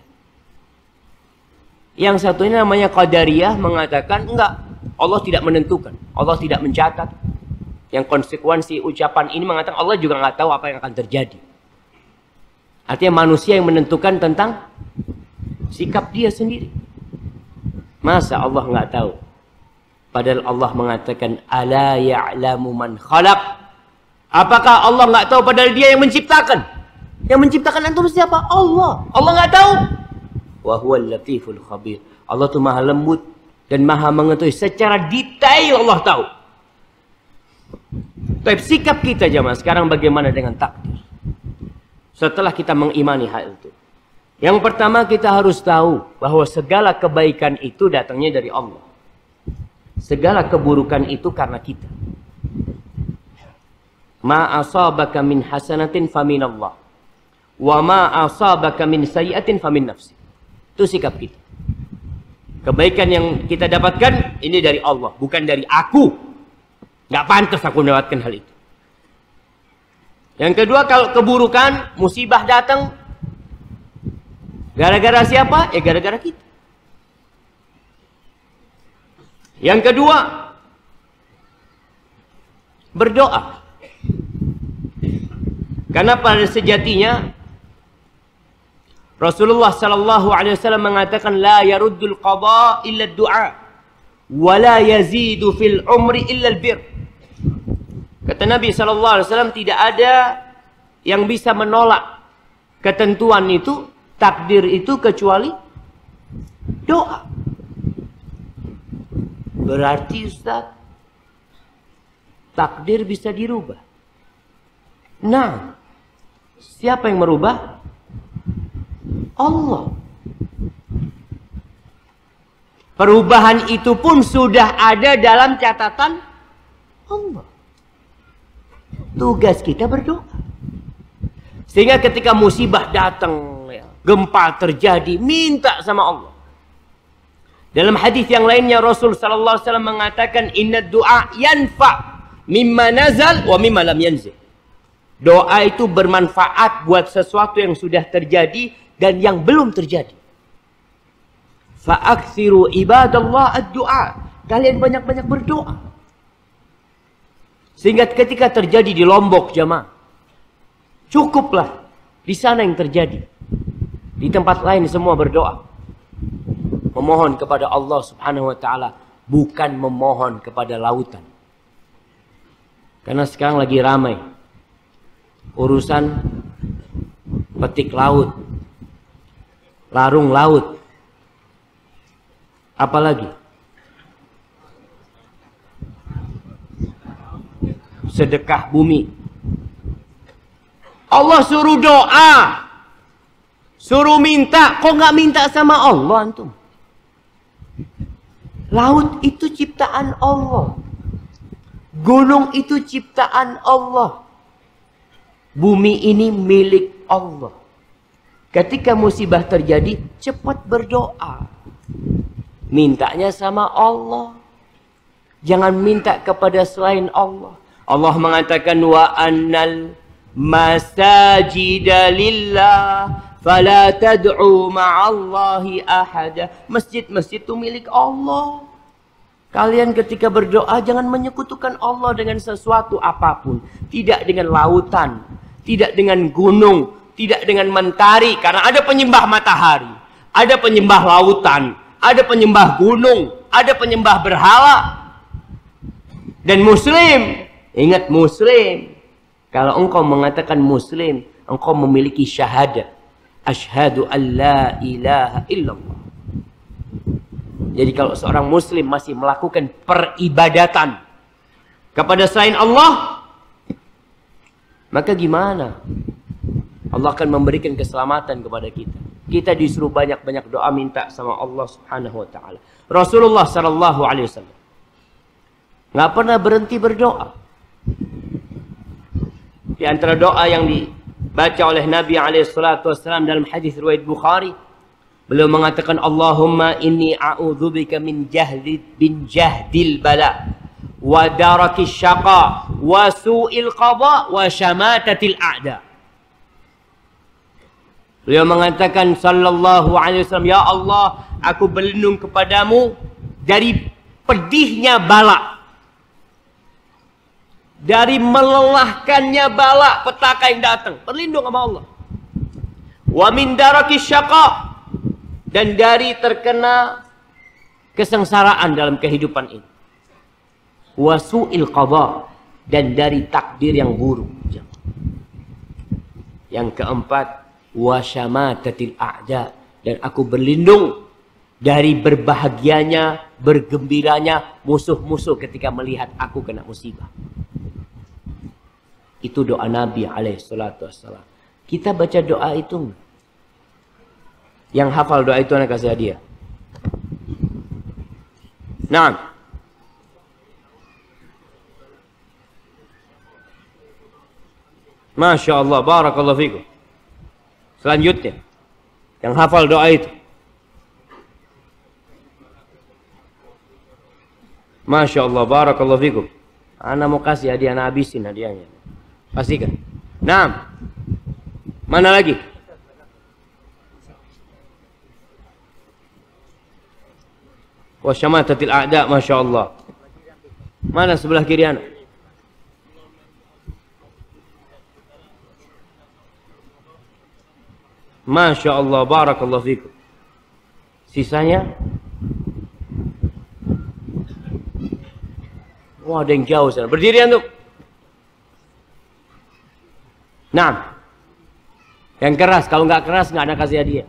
Yang satunya namanya Qadariyah mengatakan enggak. Allah tidak menentukan. Allah tidak mencatat. Yang konsekuensi ucapan ini mengatakan Allah juga nggak tahu apa yang akan terjadi. Artinya manusia yang menentukan tentang sikap dia sendiri. Masa Allah nggak tahu? Padahal Allah mengatakan ala ya'lamu man khalaq. Apakah Allah nggak tahu padahal dia yang menciptakan? Yang menciptakan antum siapa? Allah. Allah nggak tahu? Wa huwal latiful khabir. Allah itu maha lembut dan maha mengetahui secara detail. Allah tahu. Tapi sikap kita jamaah sekarang bagaimana dengan takdir? Setelah kita mengimani hal itu. Yang pertama kita harus tahu bahwa segala kebaikan itu datangnya dari Allah. Segala keburukan itu karena kita. Ma asabaka min hasanatin faminallah. Wa ma asabaka min sayyi'atin famin nafsi. Itu sikap kita. Kebaikan yang kita dapatkan ini dari Allah, bukan dari aku. Nggak pantas aku mendapatkan hal itu. Yang kedua, kalau keburukan, musibah datang, gara-gara siapa? Ya gara-gara kita. Yang kedua, berdoa. Karena pada sejatinya Rasulullah sallallahu alaihi wasallam mengatakan la yaruddul qada illa ad-du'a wa la yazidu fil umri illa al-bir. Kata Nabi sallallahu alaihi wasallam tidak ada yang bisa menolak ketentuan itu, takdir itu kecuali doa. Berarti Ustaz, takdir bisa dirubah. Nah, siapa yang merubah? Allah. Perubahan itu pun sudah ada dalam catatan Allah. Tugas kita berdoa. Sehingga ketika musibah datang, gempa terjadi, minta sama Allah. Dalam hadis yang lainnya Rasul sallallahu alaihi wasallam mengatakan inna du'a yanfa mimma nazal wa mimma lam yanzil. Doa itu bermanfaat buat sesuatu yang sudah terjadi dan yang belum terjadi. Fa'aksiru ibadallah ad-du'a. Kalian banyak-banyak berdoa. Sehingga ketika terjadi di Lombok jamaah, cukuplah di sana yang terjadi. Di tempat lain semua berdoa. Memohon kepada Allah subhanahu wa ta'ala. Bukan memohon kepada lautan. Karena sekarang lagi ramai urusan petik laut, larung laut, apalagi sedekah bumi. Allah suruh doa, suruh minta, kok nggak minta sama Allah antum? Laut itu ciptaan Allah, gunung itu ciptaan Allah, bumi ini milik Allah. Ketika musibah terjadi, cepat berdoa. Mintanya sama Allah. Jangan minta kepada selain Allah. Allah mengatakan wa annal masajida lillah fala tad'u ma'allahi ahada. Masjid-masjid itu milik Allah. Kalian ketika berdoa jangan menyekutukan Allah dengan sesuatu apapun. Tidak dengan lautan, tidak dengan gunung, tidak dengan mentari. Karena ada penyembah matahari, ada penyembah lautan, ada penyembah gunung, ada penyembah berhala. Dan muslim, ingat muslim. Kalau engkau mengatakan muslim, engkau memiliki syahadat. Asyhadu an la ilaha illallah. Jadi kalau seorang muslim masih melakukan peribadatan kepada selain Allah, maka gimana? Allah akan memberikan keselamatan kepada kita. Kita disuruh banyak-banyak doa minta sama Allah Subhanahu wa taala. Rasulullah sallallahu alaihi wasallam nggak pernah berhenti berdoa. Di antara doa yang dibaca oleh Nabi alaihi salatu wasallam dalam hadis riwayat Bukhari, beliau mengatakan, Allahumma inni a'udzubika min jahdil bala wa darakis syaqa wa su'il qada wa syamatatil a'da. Beliau mengatakan sallallahu alaihi wasallam, ya Allah, aku berlindung kepadamu dari pedihnya bala, dari melelahkannya bala, petaka yang datang. Berlindung sama Allah. Wa min darakis syaqa, dan dari terkena kesengsaraan dalam kehidupan ini. Wa su'il qada, dan dari takdir yang buruk. Yang keempat, wa syamatatil a'da, dan aku berlindung dari berbahagianya, bergembiranya musuh-musuh ketika melihat aku kena musibah. Itu doa Nabi alaihi salatu wassalam. Kita baca doa itu enggak? Yang hafal doa itu anak kasih hadiah. Nah, Masya Allah, barakallahu fikum. Selanjutnya, yang hafal doa itu. Masya Allah, barakallahu fikum. Ana mau kasih hadiah, ana habisin hadiahnya. Pastikan. Nah, mana lagi? Wa syamatatil a'da, Masya Allah. Mana sebelah kiri anak? Masya Allah, barakallahu fikum. Sisanya? Wah, ada yang jauh sana. Berdiri antum. Nah, yang keras. Kalau nggak keras nggak ada kasih hadiah.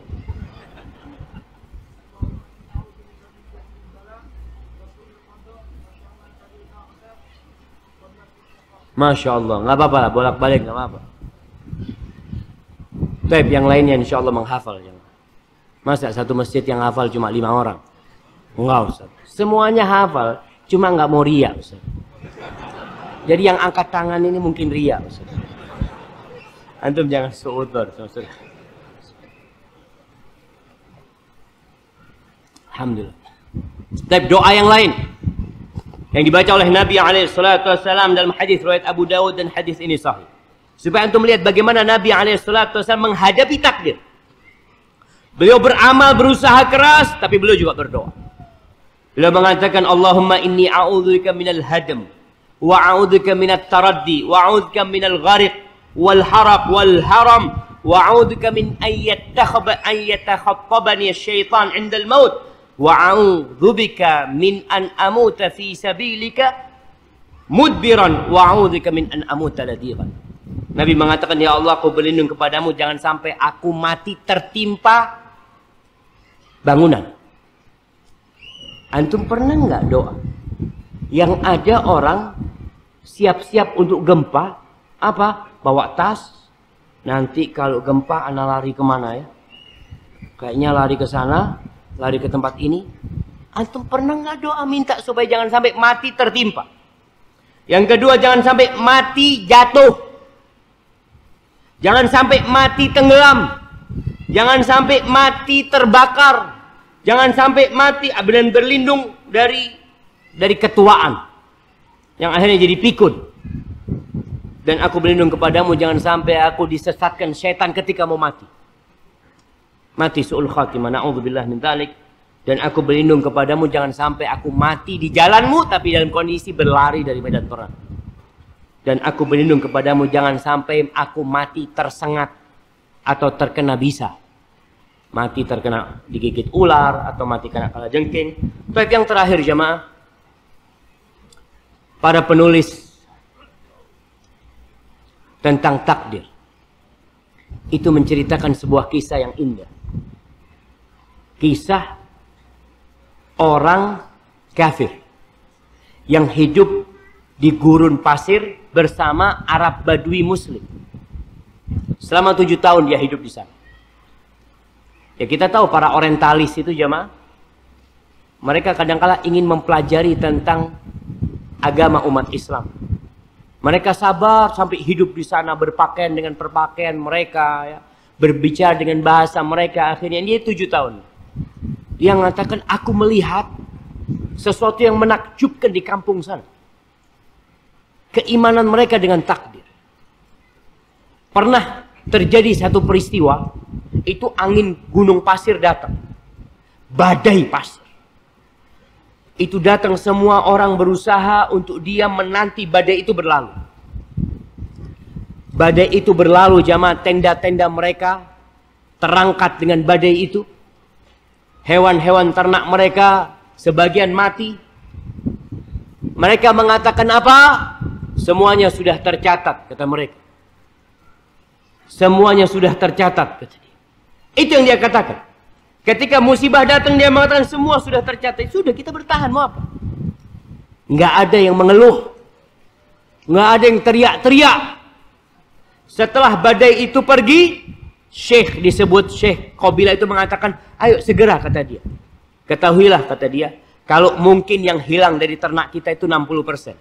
Masya Allah, nggak apa-apa lah, bolak-balik nggak apa-apa. Tapi yang lainnya insya Allah menghafal. Masa satu masjid yang hafal cuma 5 orang? Enggak, Ustaz. Semuanya hafal, cuma nggak mau ria, Ustaz. Jadi yang angkat tangan ini mungkin ria, Ustaz. Antum jangan suudzon, Ustaz. Alhamdulillah. Tapi doa yang lain yang dibaca oleh Nabi SAW dalam hadis riwayat Abu Dawud, dan hadis ini sahih. Supaya antum melihat bagaimana Nabi SAW menghadapi takdir. Beliau beramal, berusaha keras, tapi beliau juga berdoa. Beliau mengatakan, Allahumma inni a'udzubika minal hadam, wa a'udzubika minat taraddi, wa a'udzubika minal ghariq, wal haraq, wal haram, wa a'udzubika min ayyatakhabtabani syaitan indal maut, wa a'udzubika min an amuta fi sabilika mudbiran, wa a'udzubika min an amuta ladiran. Nabi mengatakan, ya Allah, aku berlindung kepadamu jangan sampai aku mati tertimpa bangunan. Antum pernah nggak doa yang ada orang siap-siap untuk gempa, apa? Bawa tas, nanti kalau gempa ana lari kemana ya? Kayaknya lari ke sana, lari ke tempat ini. Antum pernah nggak doa minta supaya jangan sampai mati tertimpa? Yang kedua, jangan sampai mati jatuh. Jangan sampai mati tenggelam. Jangan sampai mati terbakar. Jangan sampai mati dan berlindung dari ketuaan yang akhirnya jadi pikun. Dan aku berlindung kepadamu jangan sampai aku disesatkan syaitan ketika mau mati. Mati su'ul khatimah, na'udzubillah min dzalik. Dan aku berlindung kepadamu jangan sampai aku mati di jalanmu tapi dalam kondisi berlari dari medan perang. Dan aku berlindung kepadamu jangan sampai aku mati tersengat atau terkena bisa. Mati terkena digigit ular atau mati kena kalajengking. Tapi yang terakhir jemaah, para penulis tentang takdir itu menceritakan sebuah kisah yang indah. Kisah orang kafir yang hidup di gurun pasir bersama Arab Badui Muslim. Selama 7 tahun dia hidup di sana. Ya kita tahu para orientalis itu jemaah, mereka kadang-kala ingin mempelajari tentang agama umat Islam. Mereka sabar sampai hidup di sana, berpakaian dengan perpakaian mereka, ya, berbicara dengan bahasa mereka. Akhirnya dia 7 tahun. Dia mengatakan, aku melihat sesuatu yang menakjubkan di kampung sana. Keimanan mereka dengan takdir. Pernah terjadi satu peristiwa, itu angin gunung pasir datang. Badai pasir. Itu datang semua orang berusaha untuk dia menanti badai itu berlalu. Badai itu berlalu jamaah, tenda-tenda mereka terangkat dengan badai itu. Hewan-hewan ternak mereka sebagian mati. Mereka mengatakan apa? Semuanya sudah tercatat, kata mereka. Semuanya sudah tercatat, kata dia. Itu yang dia katakan. Ketika musibah datang dia mengatakan semua sudah tercatat. Sudah kita bertahan, mau apa? Nggak ada yang mengeluh. Nggak ada yang teriak-teriak. Setelah badai itu pergi, Syekh disebut Syekh Qabilah itu mengatakan, ayo segera, kata dia. Ketahuilah, kata dia, kalau mungkin yang hilang dari ternak kita itu 60%.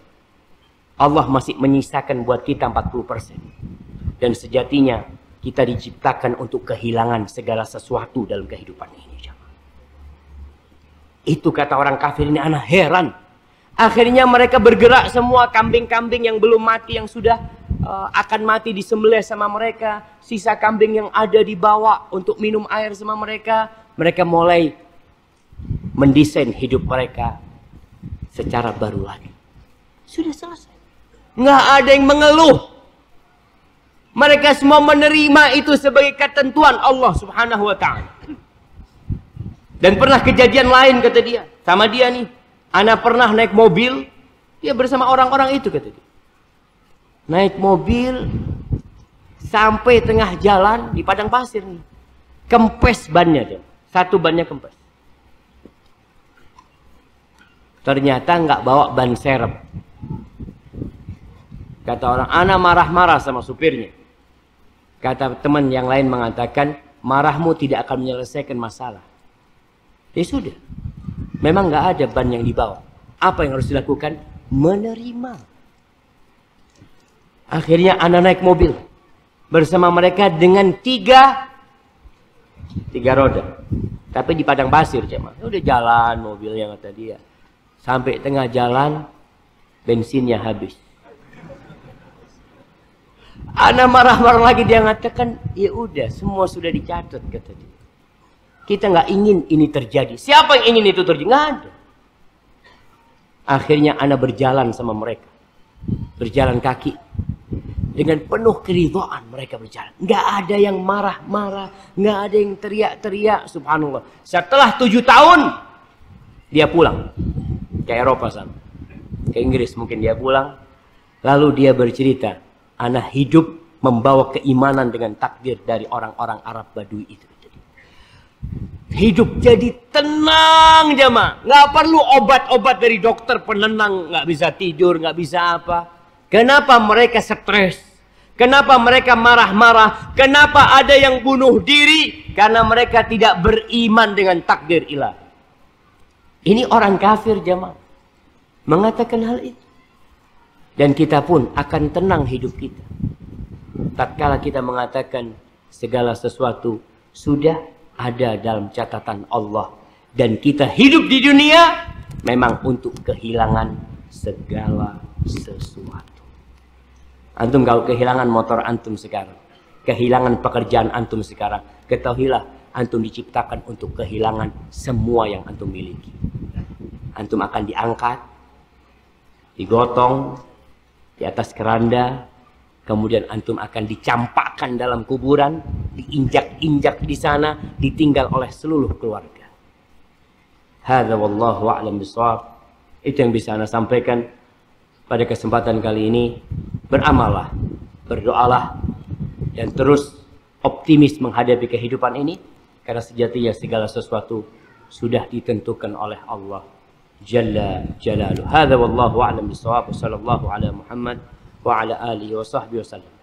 Allah masih menyisakan buat kita 40%. Dan sejatinya kita diciptakan untuk kehilangan segala sesuatu dalam kehidupan ini. Itu kata orang kafir ini, anak heran. Akhirnya mereka bergerak semua, kambing-kambing yang belum mati, yang sudah akan mati disembelih sama mereka. Sisa kambing yang ada dibawa untuk minum air sama mereka. Mereka mulai mendesain hidup mereka secara baru lagi. Sudah selesai. Nggak ada yang mengeluh. Mereka semua menerima itu sebagai ketentuan Allah Subhanahu wa ta'ala. Dan pernah kejadian lain, kata dia. Sama dia nih. Ana pernah naik mobil. Dia bersama orang-orang itu, kata dia. Naik mobil. Sampai tengah jalan di padang pasir nih. Kempes bannya dia. Satu bannya kempes. Ternyata nggak bawa ban serep. Kata orang, ana marah-marah sama supirnya. Kata teman yang lain mengatakan, marahmu tidak akan menyelesaikan masalah. Ya sudah. Memang nggak ada ban yang dibawa. Apa yang harus dilakukan? Menerima. Akhirnya anak naik mobil. Bersama mereka dengan tiga roda. Tapi di padang pasir, cuma. Udah jalan mobilnya, kata dia. Sampai tengah jalan, bensinnya habis. Ana marah-marah lagi, dia mengatakan, ya udah, semua sudah dicatat, kata dia. Kita nggak ingin ini terjadi. Siapa yang ingin itu terjadi? Nggak ada. Akhirnya ana berjalan sama mereka. Berjalan kaki. Dengan penuh keridhaan mereka berjalan. Nggak ada yang marah-marah. Nggak ada yang teriak-teriak. Subhanallah. Setelah 7 tahun, dia pulang. Ke Eropa sana. Ke Inggris mungkin dia pulang. Lalu dia bercerita. Ana hidup membawa keimanan dengan takdir dari orang-orang Arab Badui itu. Hidup jadi tenang jemaah. Nggak perlu obat-obat dari dokter penenang. Nggak bisa tidur, nggak bisa apa. Kenapa mereka stres? Kenapa mereka marah-marah? Kenapa ada yang bunuh diri? Karena mereka tidak beriman dengan takdir ilahi. Ini orang kafir jemaah mengatakan hal itu. Dan kita pun akan tenang hidup kita. Tatkala kita mengatakan segala sesuatu sudah ada dalam catatan Allah. Dan kita hidup di dunia memang untuk kehilangan segala sesuatu. Antum kalau kehilangan motor antum sekarang, kehilangan pekerjaan antum sekarang, ketahuilah antum diciptakan untuk kehilangan semua yang antum miliki. Antum akan diangkat, digotong di atas keranda, kemudian antum akan dicampakkan dalam kuburan, diinjak-injak di sana, ditinggal oleh seluruh keluarga. Hadza wallahu a'lam bishawab. Itu yang bisa Anda sampaikan pada kesempatan kali ini. Beramallah, berdoalah, dan terus optimis menghadapi kehidupan ini, karena sejatinya segala sesuatu sudah ditentukan oleh Allah Jalla Jalaluhu. Hadza wallahu a'lam bishawab. Sallallahu ala Muhammad wa ala alihi wa sahbihi wasallam.